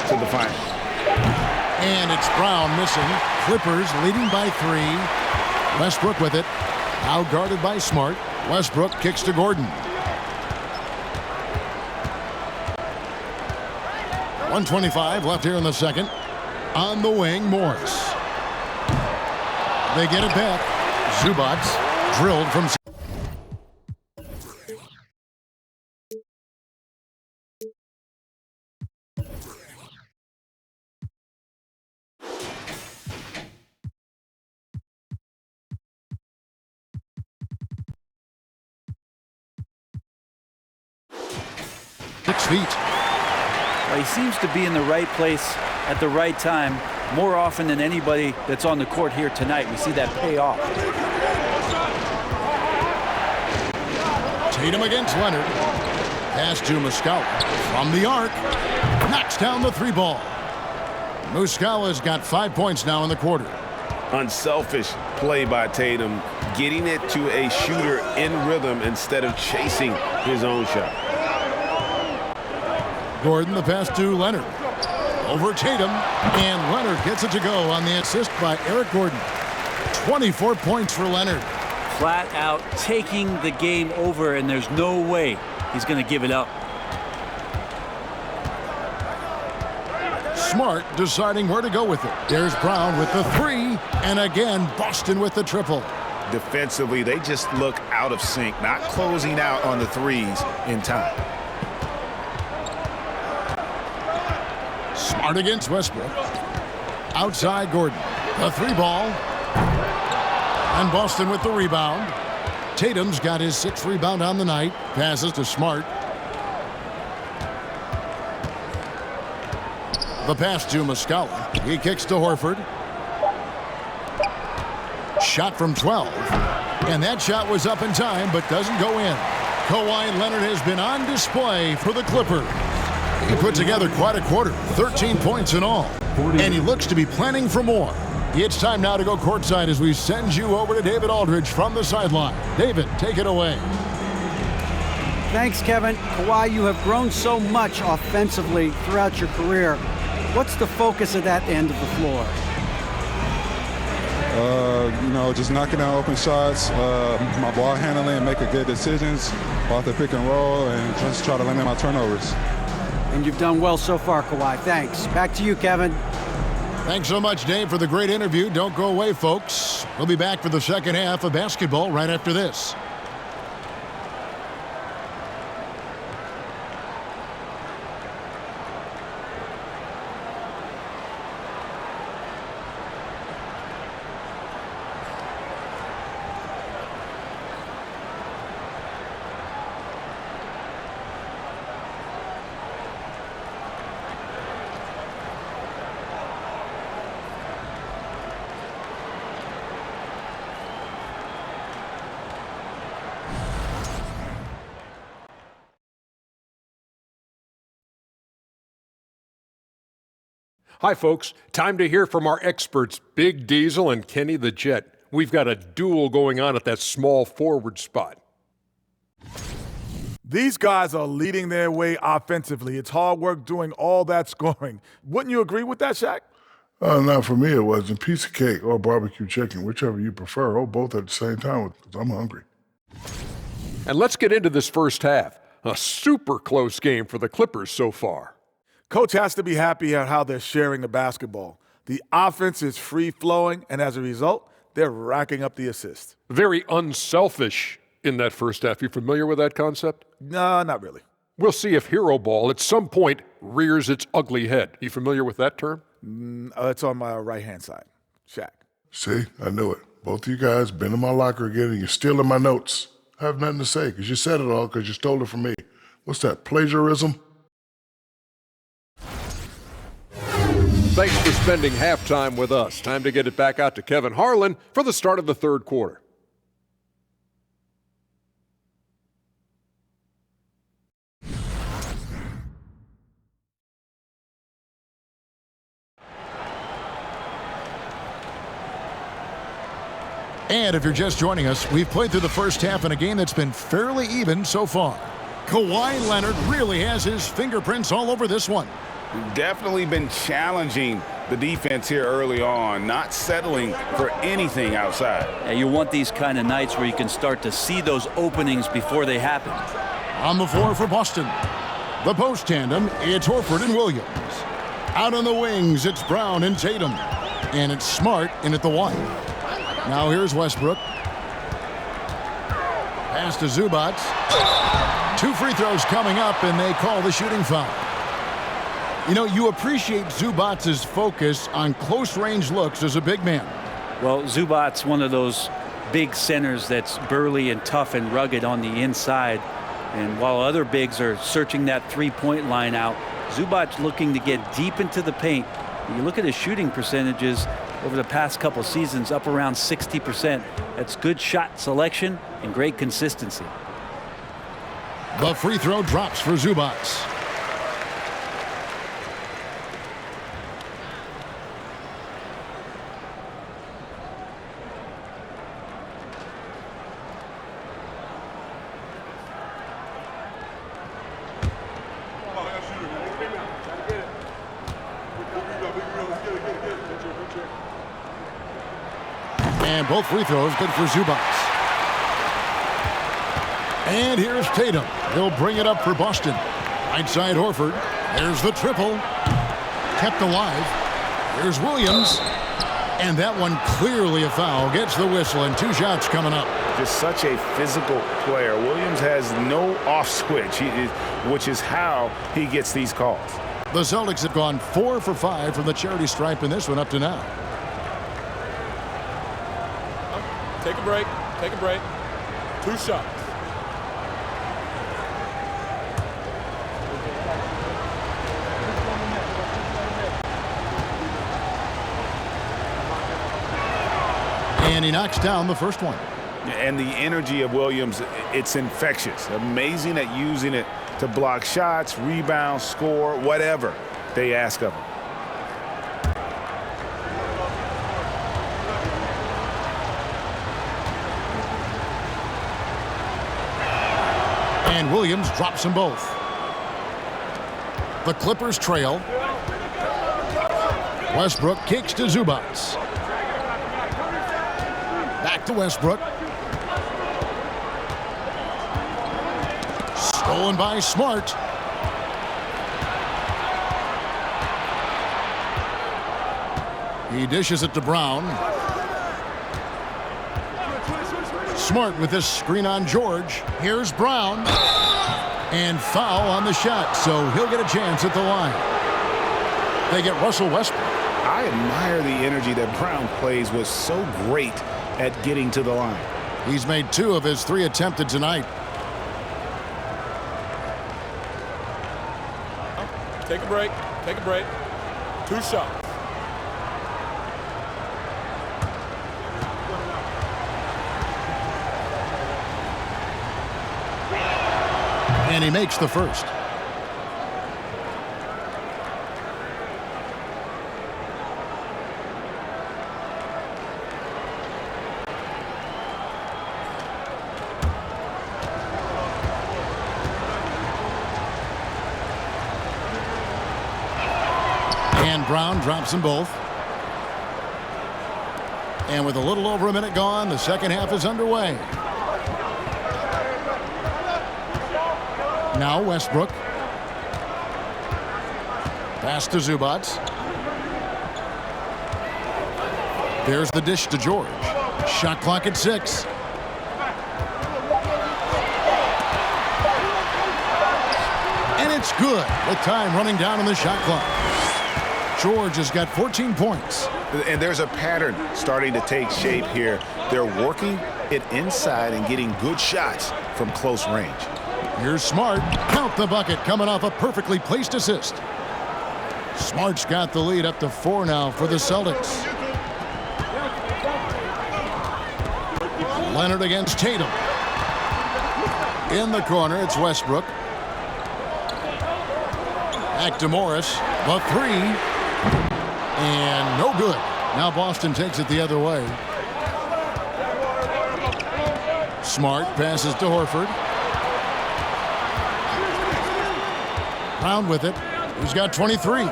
to the finals. And it's Brown missing. Clippers leading by 3. Westbrook with it. Now guarded by Smart. Westbrook kicks to Gordon. 1:25 left here in the second. On the wing, Morris. They get it back. Zubac drilled from... Six feet. Well, he seems to be in the right place at the right time more often than anybody that's on the court here tonight. We see that pay off. Tatum against Leonard. Pass to Muscala from the arc. Knocks down the three ball. Muscala's got 5 points now in the quarter. Unselfish play by Tatum, getting it to a shooter in rhythm instead of chasing his own shot. Gordon, the pass to Leonard. Over Tatum, and Leonard gets it to go on the assist by Eric Gordon. 24 points for Leonard. Flat out taking the game over, and there's no way he's going to give it up. Smart deciding where to go with it. There's Brown with the three, and again Boston with the triple. Defensively, they just look out of sync, not closing out on the threes in time. Smart against Westbrook. Outside Gordon. The three ball. And Boston with the rebound. Tatum's got his 6th rebound on the night. Passes to Smart. The pass to Muscala. He kicks to Horford. Shot from 12. And that shot was up in time, but doesn't go in. Kawhi Leonard has been on display for the Clippers. He put together quite a quarter, 13 points in all. And he looks to be planning for more. It's time now to go courtside as we send you over to David Aldridge from the sideline. David, take it away. Thanks, Kevin. Kawhi, you have grown so much offensively throughout your career. What's the focus of that end of the floor? Just knocking down open shots, my ball handling, making good decisions off the pick and roll, and just try to limit my turnovers. And you've done well so far, Kawhi. Thanks. Back to you, Kevin. Thanks so much, Dave, for the great interview. Don't go away, folks. We'll be back for the second half of basketball right after this. Hi, folks. Time to hear from our experts, Big Diesel and Kenny the Jet. We've got a duel going on at that small forward spot. These guys are leading their way offensively. It's hard work doing all that scoring. Wouldn't you agree with that, Shaq? Not for me, it wasn't. Piece of cake or barbecue chicken, whichever you prefer, or both at the same time, because I'm hungry. And let's get into this first half. A super close game for the Clippers so far. Coach has to be happy at how they're sharing the basketball. The offense is free-flowing, and as a result, they're racking up the assists. Very unselfish in that first half. You familiar with that concept? No, not really. We'll see if hero ball at some point rears its ugly head. You familiar with that term? It's on my right-hand side. Shaq. See, I knew it. Both of you guys been in my locker again, and you're stealing my notes. I have nothing to say, because you said it all, because you stole it from me. What's that, plagiarism? Thanks for spending halftime with us. Time to get it back out to Kevin Harlan for the start of the third quarter. And if you're just joining us, we've played through the first half in a game that's been fairly even so far. Kawhi Leonard really has his fingerprints all over this one. Definitely been challenging the defense here early on, not settling for anything outside. Yeah, you want these kind of nights where you can start to see those openings before they happen. On the floor for Boston. The post tandem, it's Horford and Williams. Out on the wings, it's Brown and Tatum. And it's Smart in at the one. Now here's Westbrook. Pass to Zubac. 2 free throws coming up, and they call the shooting foul. You know, you appreciate Zubac's focus on close-range looks as a big man. Well, Zubac's one of those big centers that's burly and tough and rugged on the inside. And while other bigs are searching that three-point line out, Zubac looking to get deep into the paint. When you look at his shooting percentages over the past couple seasons, up around 60%. That's good shot selection and great consistency. The free throw drops for Zubac. And both free throws good for Zubac. And here's Tatum. He'll bring it up for Boston. Right side Horford. There's the triple. Kept alive. Here's Williams. And that one clearly a foul. Gets the whistle and 2 shots coming up. Just such a physical player. Williams has no off switch, which is how he gets these calls. The Celtics have gone 4 for 5 from the charity stripe in this one up to now. Take a break. Take a break. 2 shots. And he knocks down the first one. And the energy of Williams, it's infectious. Amazing at using it to block shots, rebound, score, whatever they ask of him. And Williams drops them both. The Clippers trail. Westbrook kicks to Zubac. Back to Westbrook. Stolen by Smart. He dishes it to Brown. Smart with this screen on George. Here's Brown. And foul on the shot, so he'll get a chance at the line. They get Russell Westbrook. I admire the energy that Brown plays, was so great at getting to the line. He's made 2 of his 3 attempted tonight. Take a break. Take a break. 2 shots. And he makes the first. And Brown drops them both. And with a little over a minute gone, the second half is underway. Now Westbrook. Pass to Zubac. There's the dish to George. Shot clock at 6. And it's good with time running down on the shot clock. George has got 14 points. And there's a pattern starting to take shape here. They're working it inside and getting good shots from close range. Here's Smart. Count the bucket coming off a perfectly placed assist. Smart's got the lead up to 4 now for the Celtics. Leonard against Tatum. In the corner, it's Westbrook. Back to Morris. The 3. And no good. Now Boston takes it the other way. Smart passes to Horford. Brown with it. He's got 23.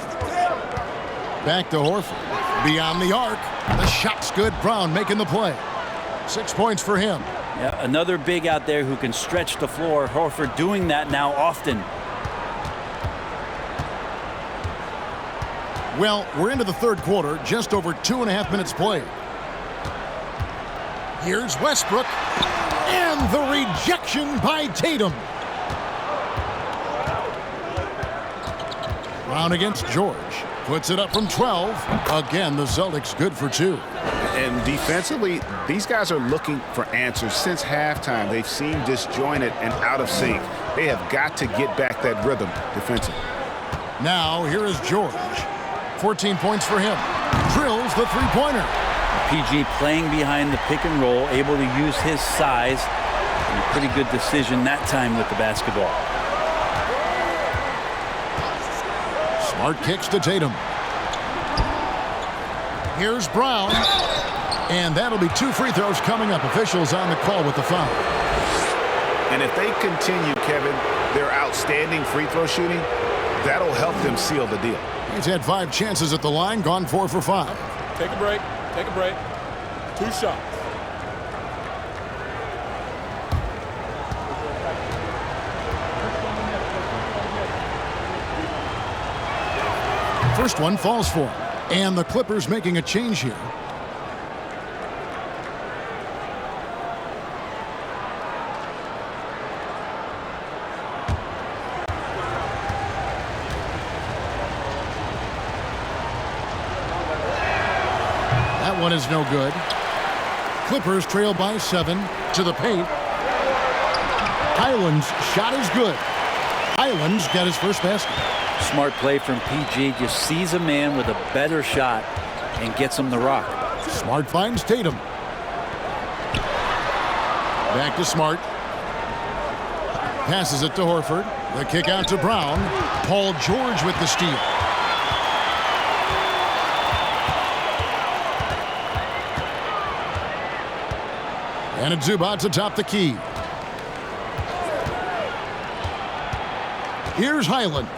Back to Horford. Beyond the arc. The shot's good. Brown making the play. 6 points for him. Yeah, another big out there who can stretch the floor. Horford doing that now often. Well, we're into the third quarter. Just over 2.5 minutes played. Here's Westbrook. And the rejection by Tatum. Brown against George. Puts it up from 12. Again, the Celtics good for 2. And defensively, these guys are looking for answers since halftime. They've seemed disjointed and out of sync. They have got to get back that rhythm defensively. Now, here is George. 14 points for him. Drills the three-pointer. PG playing behind the pick and roll, able to use his size And a pretty good decision that time with the basketball. Smart kicks to Tatum. Here's Brown. And that'll be 2 free throws coming up. Officials on the call with the foul. And if they continue, Kevin, their outstanding free throw shooting, that'll help them seal the deal. He's had 5 chances at the line, gone 4 for 5. Take a break. Take a break. 2 shots. First one falls for him. And the Clippers making a change here. That one is no good. Clippers trail by 7 to the paint. Highland's shot is good. Highland's got his first basket. Smart play from PG. Just sees a man with a better shot and gets him the rock. Smart finds Tatum. Back to Smart. Passes it to Horford. The kick out to Brown. Paul George with the steal. And it's Zubac to top the key. Here's Highland.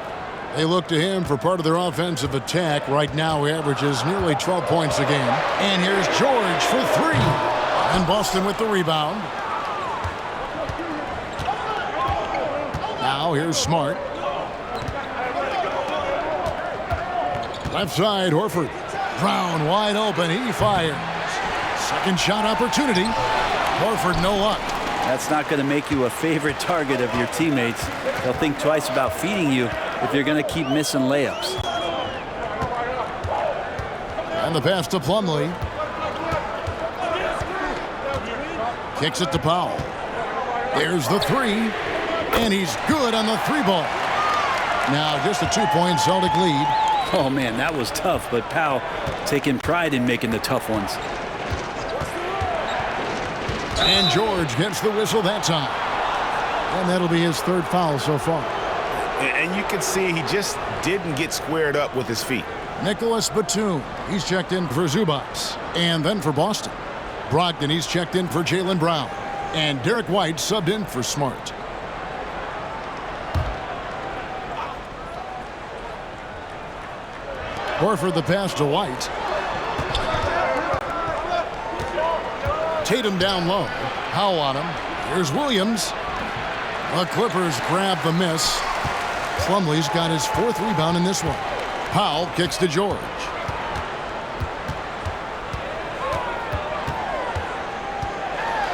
They look to him for part of their offensive attack. Right now, he averages nearly 12 points a game. And here's George for 3. And Boston with the rebound. Now here's Smart. Left side, Horford. Brown wide open. He fires. Second shot opportunity. Horford no luck. That's not going to make you a favorite target of your teammates. They'll think twice about feeding you if you're going to keep missing layups. And the pass to Plumlee. Kicks it to Powell. There's the 3. And he's good on the 3 ball. Now just a 2-point Celtic lead. Oh, man, that was tough. But Powell taking pride in making the tough ones. And George gets the whistle that time. And that'll be his 3rd foul so far. And you can see he just didn't get squared up with his feet. Nicholas Batum. He's checked in for Zubac. And then for Boston. Brogdon, he's checked in for Jaylen Brown. And Derek White subbed in for Smart. Horford the pass to White. Tatum down low. Powell on him. Here's Williams. The Clippers grab the miss. Plumlee's got his 4th rebound in this one. Powell kicks to George.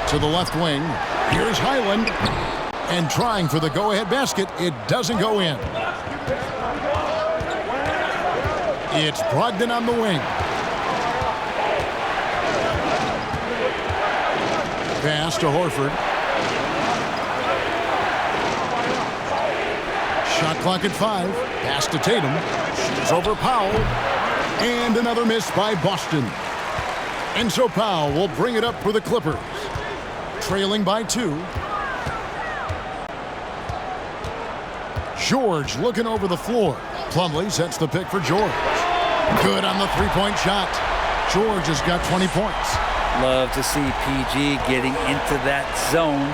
To the left wing. Here's Highland. And trying for the go-ahead basket. It doesn't go in. It's Brogdon on the wing. Pass to Horford. Shot clock at 5. Pass to Tatum. Shoots over Powell. And another miss by Boston. And so Powell will bring it up for the Clippers. Trailing by 2. George looking over the floor. Plumlee sets the pick for George. Good on the 3-point shot. George has got 20 points. Love to see PG getting into that zone,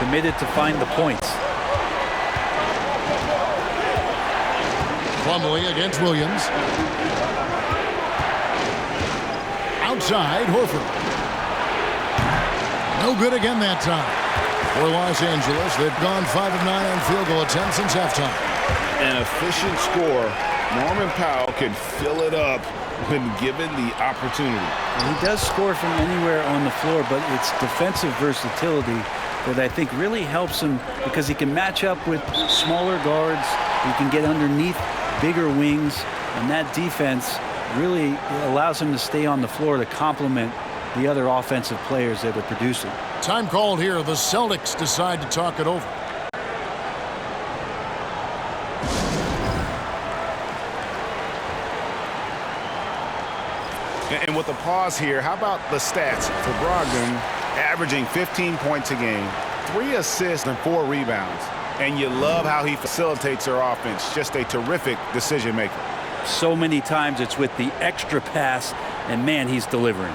committed to find the points. Plumlee against Williams. Outside, Horford. No good again that time. For Los Angeles, they've gone 5 of 9 on field goal attempts since halftime. An efficient score. Norman Powell can fill it up when given the opportunity. He does score from anywhere on the floor, but it's defensive versatility that I think really helps him because he can match up with smaller guards. He can get underneath bigger wings, and that defense really allows him to stay on the floor to complement the other offensive players that are producing. Time called here. The Celtics decide to talk it over. And with the pause here, how about the stats for Brogdon, averaging 15 points a game, 3 assists and 4 rebounds. And you love how he facilitates their offense. Just a terrific decision maker. So many times it's with the extra pass, and man, he's delivering.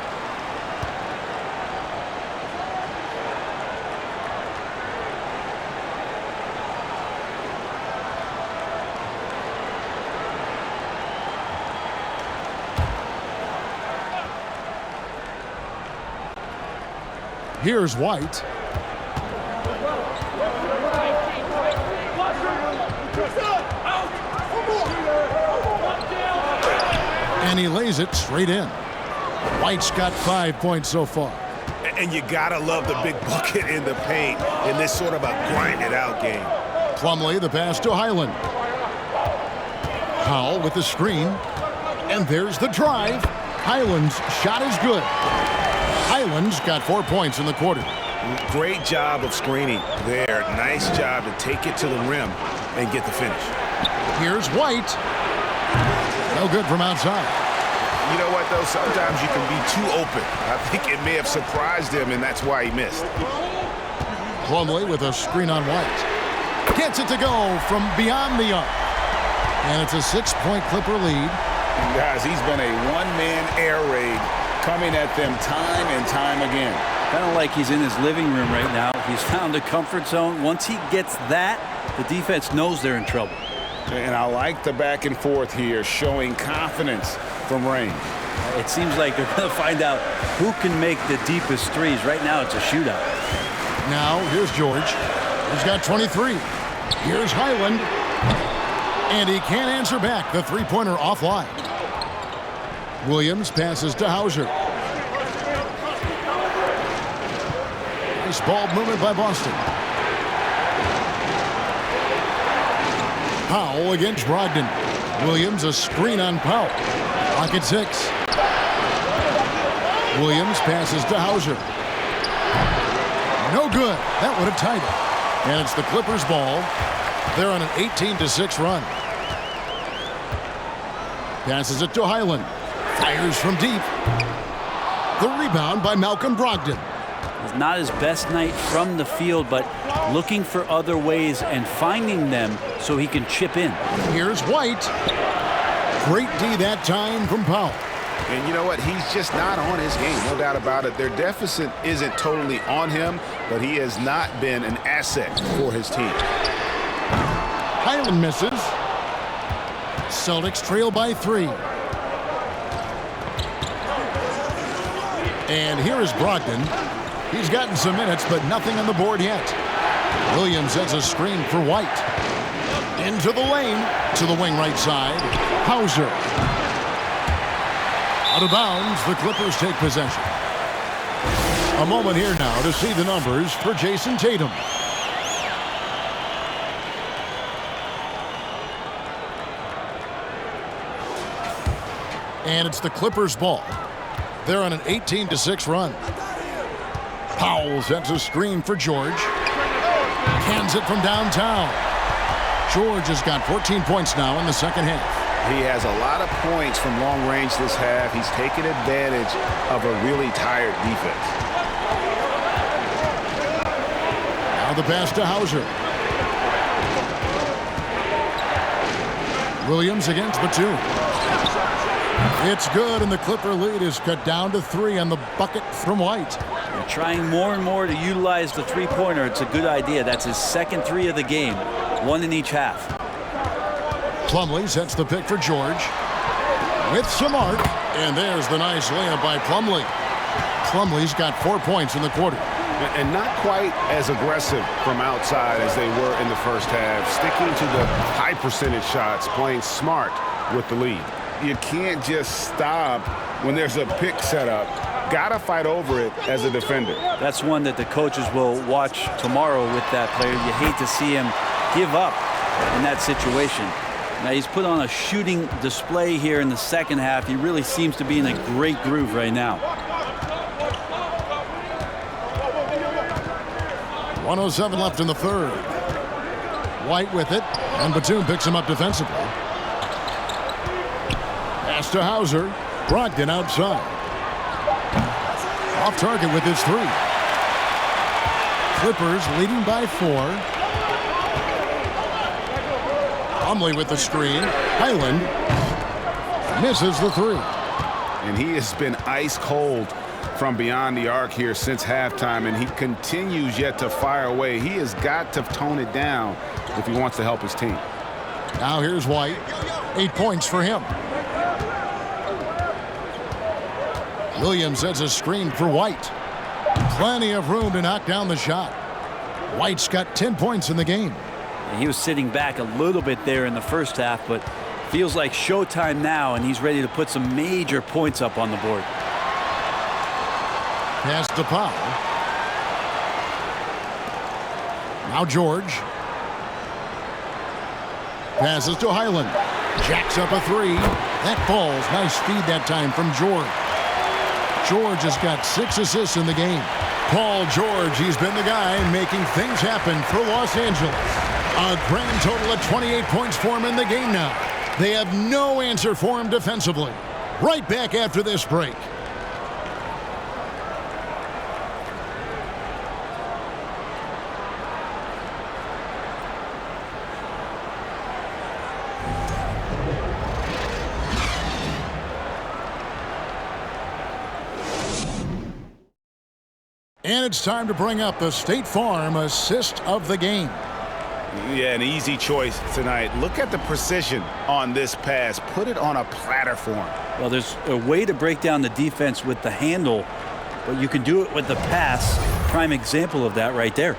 Here's White. And he lays it straight in. White's got 5 points so far. And you gotta love the big bucket in the paint in this sort of a grinded-out game. Plumlee, the pass to Highland. Powell with the screen. And there's the drive. Highland's shot is good. Highland's got 4 points in the quarter. Great job of screening there. Nice job to take it to the rim and get the finish. Here's White. No good from outside. You know what, though? Sometimes you can be too open. I think it may have surprised him, and that's why he missed. Plumlee with a screen on White. Gets it to go from beyond the arc. And it's a 6-point Clipper lead. And guys, he's been a one-man air raid coming at them time and time again. Kind of like he's in his living room right now. He's found a comfort zone. Once he gets that, the defense knows they're in trouble. And I like the back and forth here, showing confidence from range. It seems like they're going to find out who can make the deepest threes. Right now, it's a shootout. Now, here's George. He's got 23. Here's Highland. And he can't answer back. The three-pointer offline. Williams passes to Hauser. Nice ball movement by Boston. Powell against Brogdon. Williams a screen on Powell. Pocket 6. Williams passes to Hauser. No good. That would have tied it. And it's the Clippers' ball. They're on an 18-6 run. Passes it to Highland. Fires from deep. The rebound by Malcolm Brogdon. It's not his best night from the field, but looking for other ways and finding them so he can chip in. Here's White. Great D that time from Powell. And you know what? He's just not on his game, no doubt about it. Their deficit isn't totally on him, but he has not been an asset for his team. Highland misses. Celtics trail by 3. And here is Brogdon. He's gotten some minutes, but nothing on the board yet. Williams has a screen for White. Into the lane, to the wing right side. Hauser. Out of bounds, the Clippers take possession. A moment here now to see the numbers for Jason Tatum. And it's the Clippers' ball. They're on an 18-6 run. Powell sets a screen for George. Cans it from downtown. George has got 14 points now in the second half. He has a lot of points from long range this half. He's taken advantage of a really tired defense. Now the pass to Hauser. Williams against Batum. It's good, and the Clipper lead is cut down to 3 on the bucket from White. They're trying more and more to utilize the three-pointer. It's a good idea. That's his second 3 of the game, 1 in each half. Plumlee sets the pick for George. With some arc, and there's the nice layup by Plumlee. Plumlee's got 4 points in the quarter. And not quite as aggressive from outside as they were in the first half. Sticking to the high percentage shots, playing smart with the lead. You can't just stop when there's a pick set up. Got to fight over it as a defender. That's one that the coaches will watch tomorrow with that player. You hate to see him give up in that situation. Now he's put on a shooting display here in the second half. He really seems to be in a great groove right now. 1:07 left in the third. White with it, and Batum picks him up defensively. Pass to Hauser. Brogdon outside. Off target with his 3. Clippers leading by 4. Plumlee with the screen. Highland misses the 3. And he has been ice cold from beyond the arc here since halftime, and he continues yet to fire away. He has got to tone it down if he wants to help his team. Now here's White. 8 points for him. Williams sets a screen for White. Plenty of room to knock down the shot. White's got 10 points in the game. He was sitting back a little bit there in the first half, but feels like showtime now, and he's ready to put some major points up on the board. Pass to Powell. Now George. Passes to Highland. Jacks up a 3. That falls. Nice feed that time from George. George has got 6 assists in the game. Paul George, he's been the guy making things happen for Los Angeles. A grand total of 28 points for him in the game now. They have no answer for him defensively. Right back after this break. And it's time to bring up the State Farm assist of the game. Yeah, an easy choice tonight. Look at the precision on this pass. Put it on a platter for him. Well, there's a way to break down the defense with the handle, but you can do it with the pass. Prime example of that right there.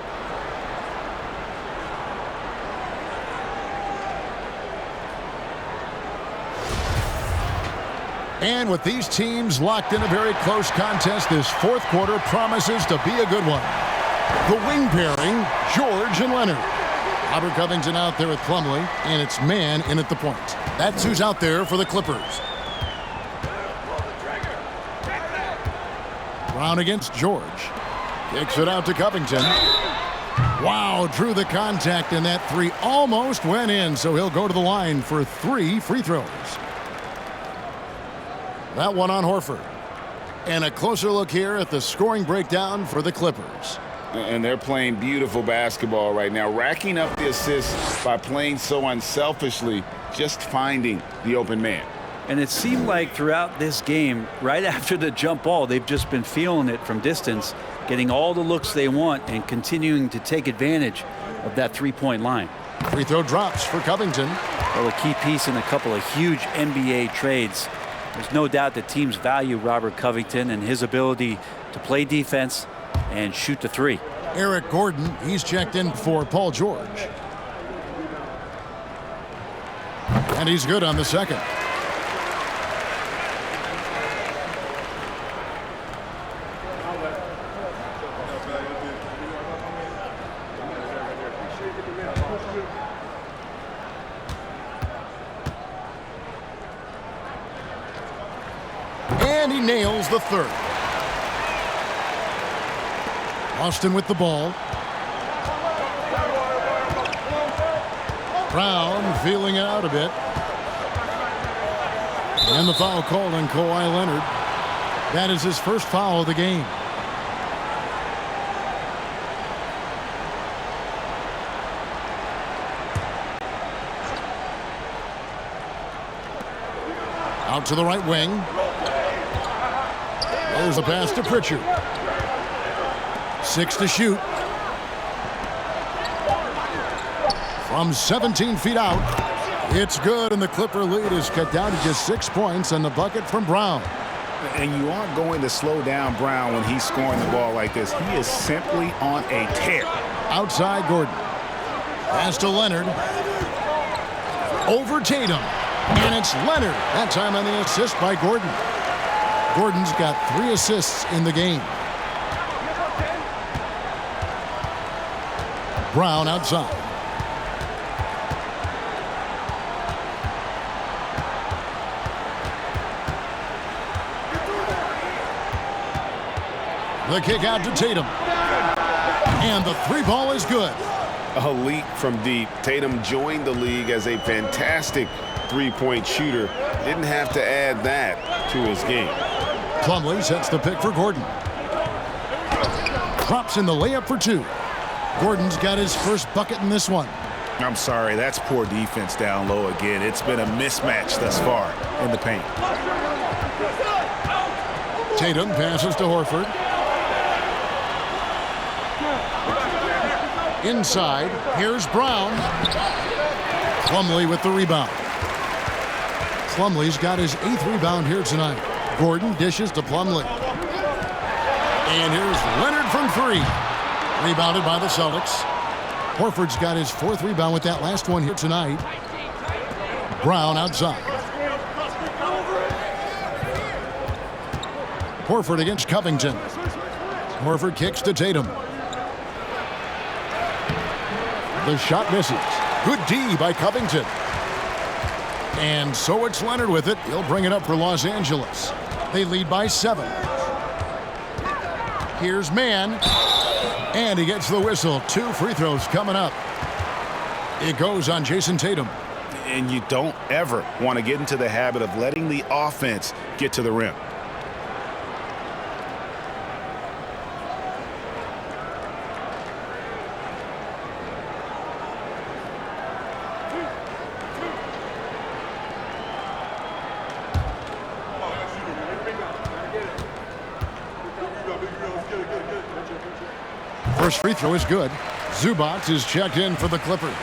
And with these teams locked in a very close contest, this fourth quarter promises to be a good one. The wing pairing, George and Leonard. Robert Covington out there with Plumlee, and it's man in at the point. That's who's out there for the Clippers. Brown against George. Kicks it out to Covington. Wow, drew the contact, and that 3 almost went in, so he'll go to the line for 3 free throws. That one on Horford. And a closer look here at the scoring breakdown for the Clippers. And they're playing beautiful basketball right now, racking up the assists by playing so unselfishly, just finding the open man. And it seemed like throughout this game, right after the jump ball, they've just been feeling it from distance, getting all the looks they want and continuing to take advantage of that three-point line. Free throw drops for Covington. Well, a key piece in a couple of huge NBA trades. There's no doubt that teams value Robert Covington and his ability to play defense and shoot the 3. Eric Gordon, he's checked in for Paul George. And he's good on the second. And he nails the third. Austin with the ball. Brown feeling it out a bit. And the foul called on Kawhi Leonard. That is his first foul of the game. Out to the right wing. There's a pass to Pritchard. 6 to shoot. From 17 feet out. It's good, and the Clipper lead is cut down to just 6 points, and the bucket from Brown. And you aren't going to slow down Brown when he's scoring the ball like this. He is simply on a tear. Outside Gordon. Pass to Leonard. Over Tatum. And it's Leonard. That time on the assist by Gordon. Gordon's got 3 assists in the game. Brown outside. The kick out to Tatum. And the 3 ball is good. A leap from deep. Tatum joined the league as a fantastic three-point shooter. Didn't have to add that to his game. Plumlee sets the pick for Gordon. Drops in the layup for 2. Gordon's got his first bucket in this one. I'm sorry, that's poor defense down low again. It's been a mismatch thus far in the paint. Tatum passes to Horford. Inside, here's Brown. Plumlee with the rebound. Plumlee's got his 8th rebound here tonight. Gordon dishes to Plumlee. And here's Leonard from 3. Rebounded by the Celtics. Horford's got his 4th rebound with that last one here tonight. Brown outside. Horford against Covington. Horford kicks to Tatum. The shot misses. Good D by Covington. And so it's Leonard with it. He'll bring it up for Los Angeles. They lead by 7. Here's Mann. And he gets the whistle. 2 free throws coming up. It goes on Jason Tatum. And you don't ever want to get into the habit of letting the offense get to the rim. First free throw is good. Zubac is checked in for the Clippers.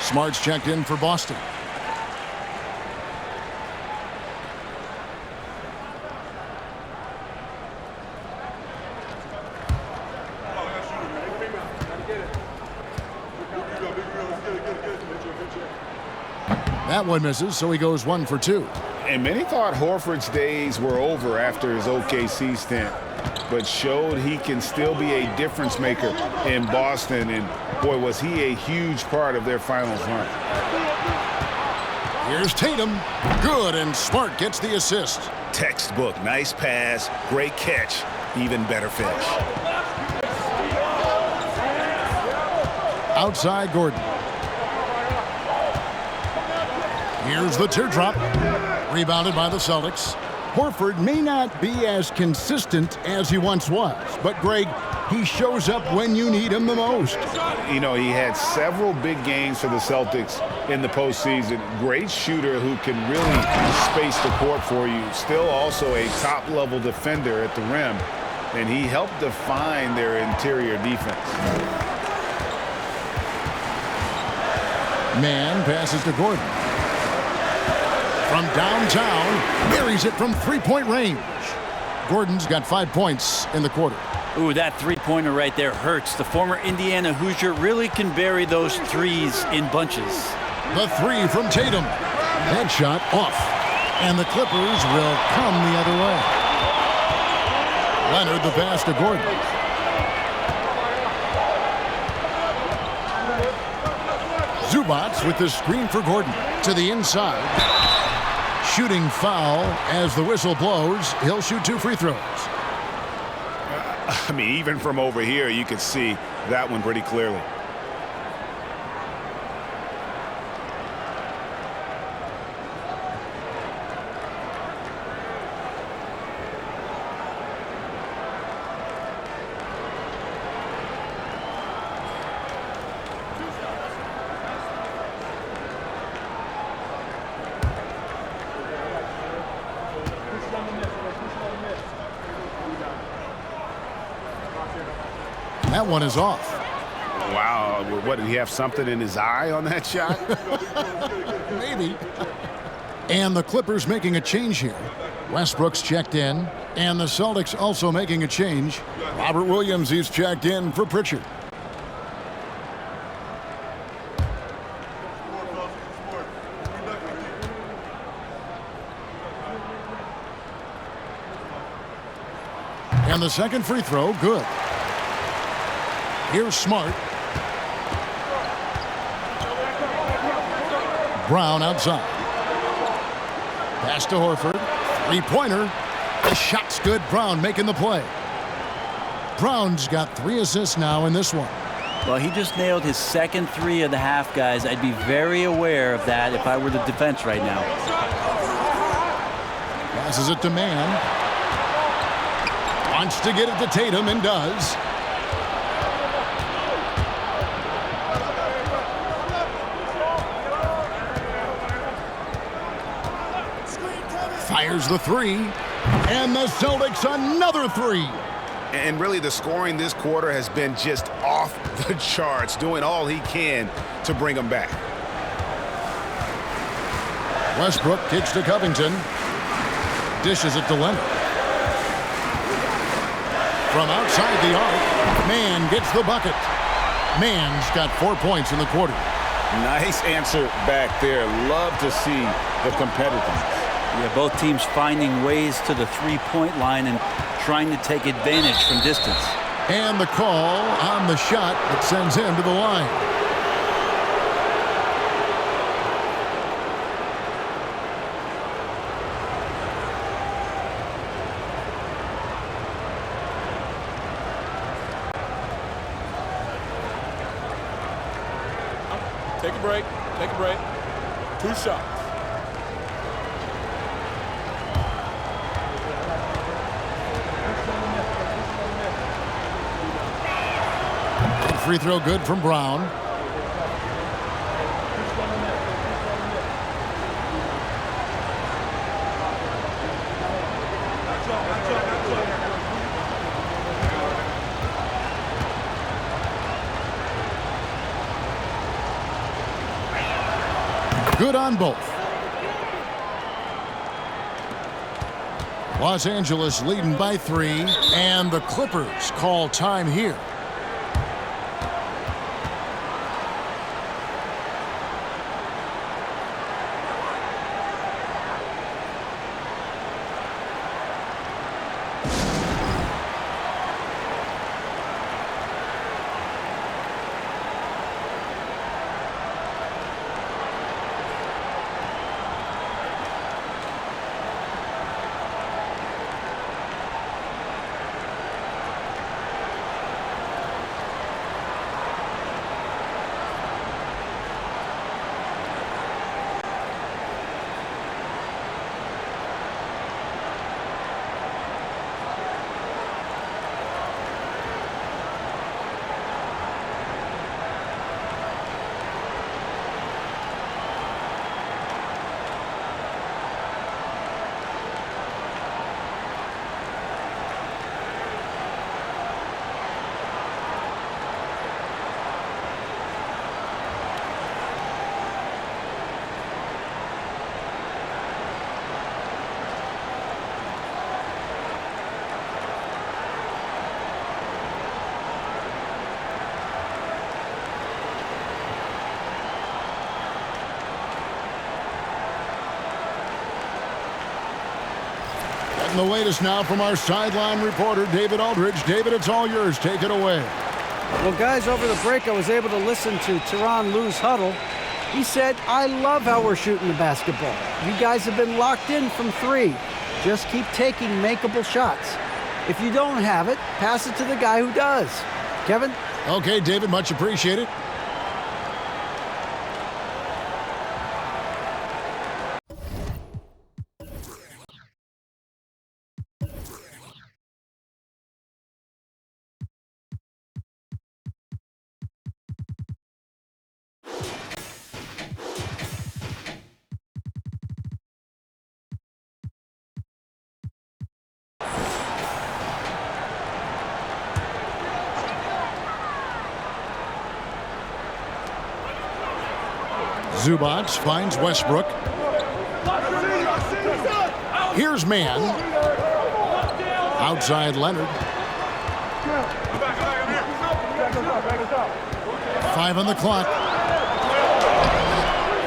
Smart's checked in for Boston. That one misses, so he goes 1 for 2. And many thought Horford's days were over after his OKC stint, but showed he can still be a difference maker in Boston. And boy, was he a huge part of their finals run. Here's Tatum. Good, and Smart gets the assist. Textbook. Nice pass, great catch, even better finish. Outside Gordon. Here's the teardrop. Rebounded by the Celtics. Horford may not be as consistent as he once was, but Greg, he shows up when you need him the most. You know, he had several big games for the Celtics in the postseason. Great shooter who can really space the court for you. Still also a top-level defender at the rim, and he helped define their interior defense. Mann passes to Gordon. From downtown, buries it from 3-point range. Gordon's got 5 points in the quarter. Ooh, that three-pointer right there hurts. The former Indiana Hoosier really can bury those threes in bunches. The 3 from Tatum. That shot off. And the Clippers will come the other way. Leonard the pass to Gordon. Zubac with the screen for Gordon. To the inside. Shooting foul as the whistle blows. He'll shoot 2 free throws. I mean, even from over here, you can see that one pretty clearly. That one is off. Wow, what, did he have something in his eye on that shot? Maybe. And the Clippers making a change here. Westbrook's checked in, and the Celtics also making a change. Robert Williams, he's checked in for Pritchard. And the second free throw, good. Here's Smart. Brown outside. Pass to Horford. Three-pointer. The shot's good. Brown making the play. Brown's got 3 assists now in this one. Well, he just nailed his second 3 of the half, guys. I'd be very aware of that if I were the defense right now. Passes it to Mann. Wants to get it to Tatum and does. Fires the three. And the Celtics another three. And really, the scoring this quarter has been just off the charts, doing all he can to bring them back. Westbrook kicks to Covington. Dishes it to Leonard. From outside the arc, Mann gets the bucket. Mann's got 4 points in the quarter. Nice answer back there. Love to see the competitiveness. Yeah, both teams finding ways to the three-point line and trying to take advantage from distance. And the call on the shot that sends him to the line. Take a break. Take a break. 2 shots. Free throw good from Brown. Good on both. Los Angeles leading by 3, and the Clippers call time here. The latest now from our sideline reporter, David Aldridge. David, it's all yours. Take it away. Well, guys, over the break, I was able to listen to Tyronn Lue's huddle. He said, I love how we're shooting the basketball. You guys have been locked in from 3. Just keep taking makeable shots. If you don't have it, pass it to the guy who does. Kevin? Okay, David, much appreciated. Zubac finds Westbrook. Here's Mann. Outside Leonard. 5 on the clock.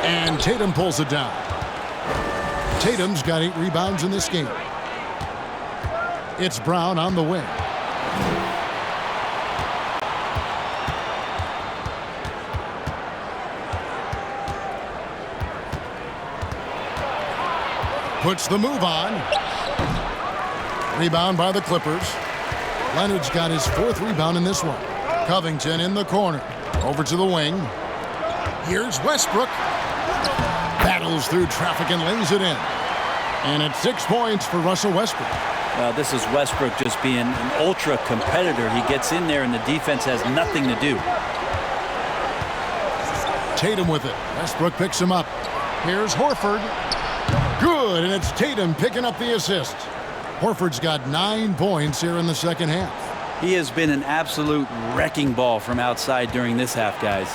And Tatum pulls it down. Tatum's got 8 rebounds in this game. It's Brown on the wing. Puts the move on. Rebound by the Clippers. Leonard's got his 4th rebound in this one. Covington in the corner. Over to the wing. Here's Westbrook. Battles through traffic and lays it in. And it's 6 points for Russell Westbrook. Well, this is Westbrook just being an ultra competitor. He gets in there and the defense has nothing to do. Tatum with it. Westbrook picks him up. Here's Horford. Good, and it's Tatum picking up the assist. Horford's got 9 points here in the second half. He has been an absolute wrecking ball from outside during this half, guys.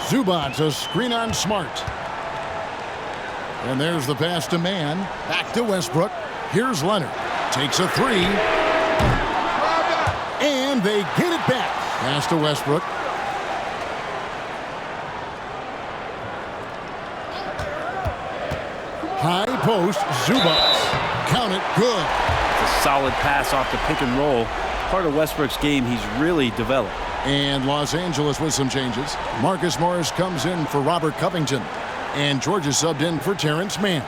Zubac, a screen on Smart. And there's the pass to Mann. Back to Westbrook. Here's Leonard. Takes a three. And they get it back. Pass to Westbrook. High post, Zubac. Count it, good. It's a solid pass off the pick and roll. Part of Westbrook's game he's really developed. And Los Angeles with some changes. Marcus Morris comes in for Robert Covington. And Georgia subbed in for Terrence Mann.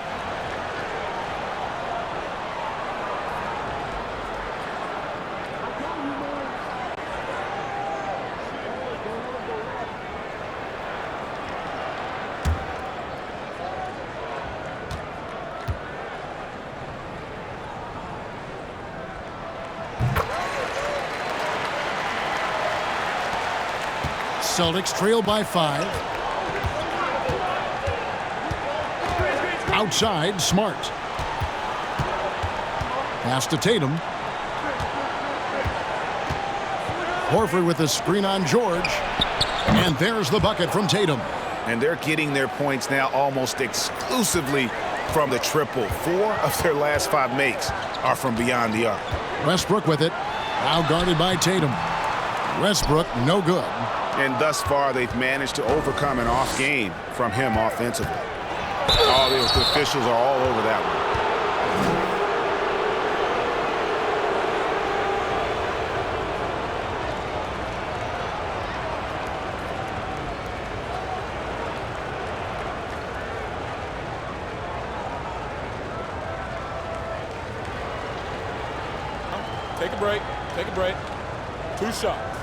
Celtics trail by 5. Outside, Smart. Pass to Tatum. Horford with a screen on George. And there's the bucket from Tatum. And they're getting their points now almost exclusively from the triple. 4 of their last 5 makes are from beyond the arc. Westbrook with it. Now guarded by Tatum. Westbrook, no good. And thus far, they've managed to overcome an off game from him offensively. All the officials are all over that one. Take a break. Take a break. 2 shots.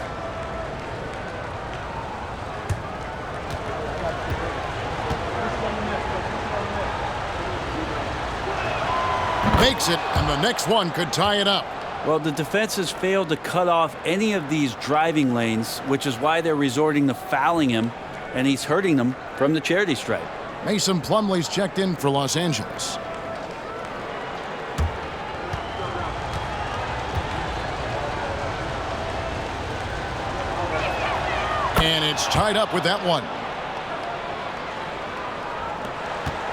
Makes it, and the next one could tie it up. Well, the defense has failed to cut off any of these driving lanes, which is why they're resorting to fouling him, and he's hurting them from the charity stripe. Mason Plumlee's checked in for Los Angeles. And it's tied up with that one.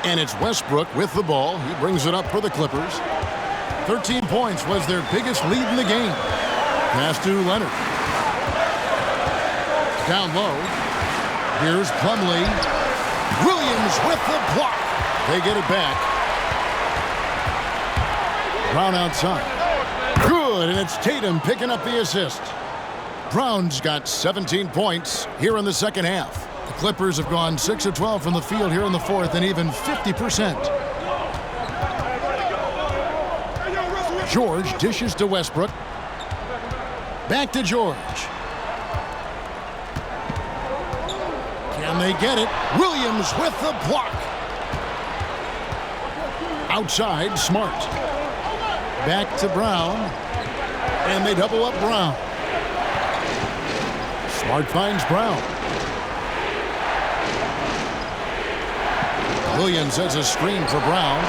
And it's Westbrook with the ball. He brings it up for the Clippers. 13 points was their biggest lead in the game. Pass to Leonard. Down low. Here's Plumlee. Williams with the block. They get it back. Brown outside. Good, and it's Tatum picking up the assist. Brown's got 17 points here in the second half. The Clippers have gone 6 of 12 from the field here in the fourth and even 50%. George dishes to Westbrook. Back to George. Can they get it? Williams with the block. Outside, Smart. Back to Brown. And they double up Brown. Smart finds Brown. Williams has a screen for Brown.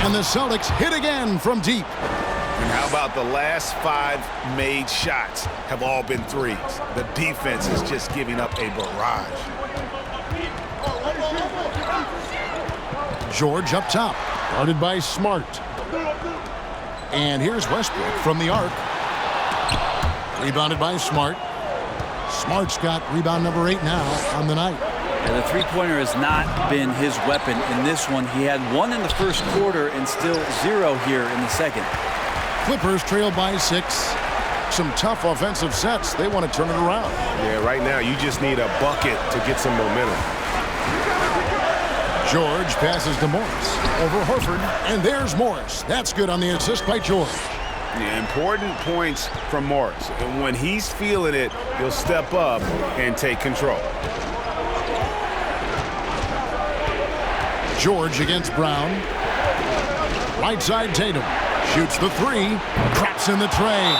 And the Celtics hit again from deep. And how about the last 5 made shots have all been threes? The defense is just giving up a barrage. George up top, guarded by Smart. And here's Westbrook from the arc. Rebounded by Smart. Smart's got rebound number 8 now on the night. And the three-pointer has not been his weapon in this one. He had 1 in the first quarter and still 0 here in the second. Clippers trail by 6. Some tough offensive sets. They want to turn it around. Yeah, right now you just need a bucket to get some momentum. George passes to Morris. Over Horford. And there's Morris. That's good on the assist by George. Yeah, important points from Morris. And when he's feeling it, he'll step up and take control. George against Brown. Right side Tatum. Shoots the 3. Drops in the tray.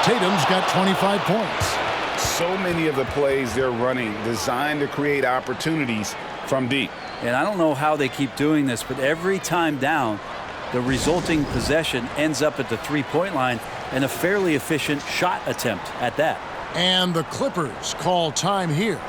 Tatum's got 25 points. So many of the plays they're running designed to create opportunities from deep. And I don't know how they keep doing this, but every time down, the resulting possession ends up at the three-point line and a fairly efficient shot attempt at that. And the Clippers call time here.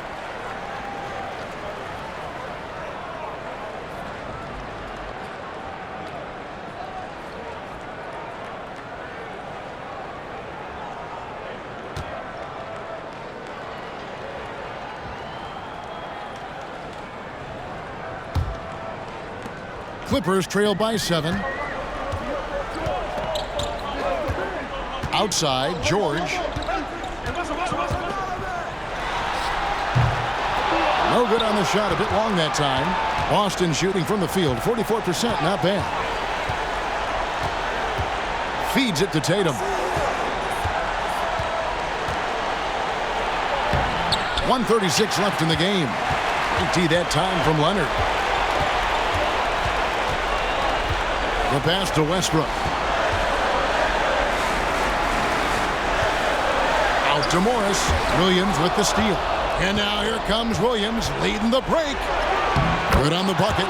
Clippers trail by 7. Outside, George. No good on the shot, a bit long that time. Boston shooting from the field, 44%, not bad. Feeds it to Tatum. 1:36 left in the game. Empty that time from Leonard. The pass to Westbrook. Out to Morris. Williams with the steal. And now here comes Williams leading the break. Good on the bucket.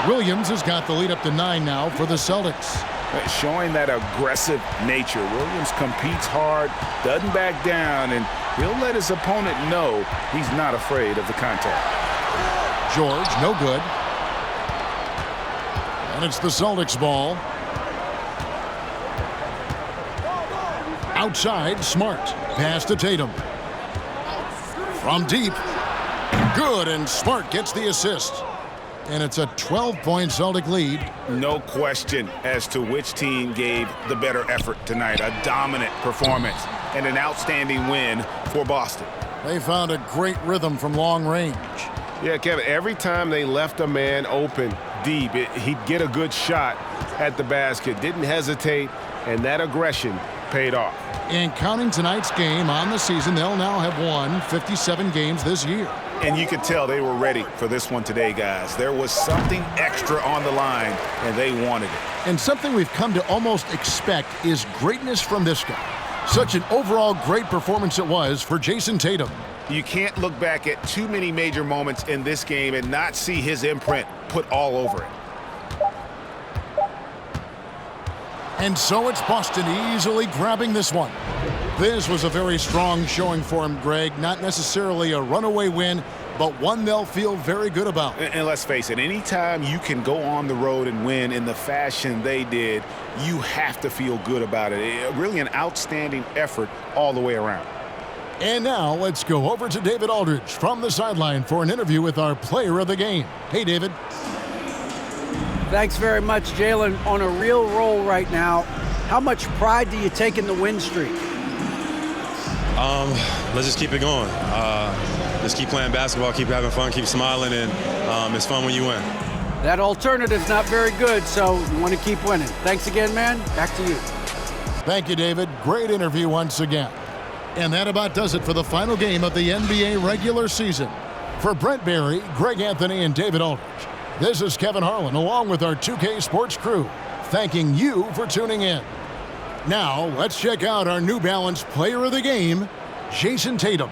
Williams has got the lead up to 9 now for the Celtics. Showing that aggressive nature. Williams competes hard, doesn't back down, and he'll let his opponent know he's not afraid of the contact. George, no good. And it's the Celtics ball. Outside, Smart. Pass to Tatum. From deep. Good, and Smart gets the assist. And it's a 12-point Celtic lead. No question as to which team gave the better effort tonight. A dominant performance and an outstanding win for Boston. They found a great rhythm from long range. Yeah, Kevin, every time they left a man open deep, he'd get a good shot at the basket. Didn't hesitate, and that aggression paid off. And counting tonight's game on the season, they'll now have won 57 games this year. And you could tell they were ready for this one today, guys. There was something extra on the line, and they wanted it. And something we've come to almost expect is greatness from this guy. Such an overall great performance it was for Jason Tatum. You can't look back at too many major moments in this game and not see his imprint put all over it. And so it's Boston easily grabbing this one. This was a very strong showing for him, Greg. Not necessarily a runaway win, but one they'll feel very good about. And let's face it, anytime you can go on the road and win in the fashion they did, you have to feel good about it. Really an outstanding effort all the way around. And now let's go over to David Aldridge from the sideline for an interview with our player of the game. Hey, David. Thanks very much, Jalen. On a real roll right now. How much pride do you take in the win streak? Let's just keep it going. Just keep playing basketball, keep having fun, keep smiling, and it's fun when you win. That alternative's not very good, so you want to keep winning. Thanks again, man. Back to you. Thank you, David. Great interview once again. And that about does it for the final game of the NBA regular season. For Brent Barry, Greg Anthony, and David Aldridge, this is Kevin Harlan along with our 2K Sports crew, thanking you for tuning in. Now, let's check out our New Balance player of the game, Jason Tatum.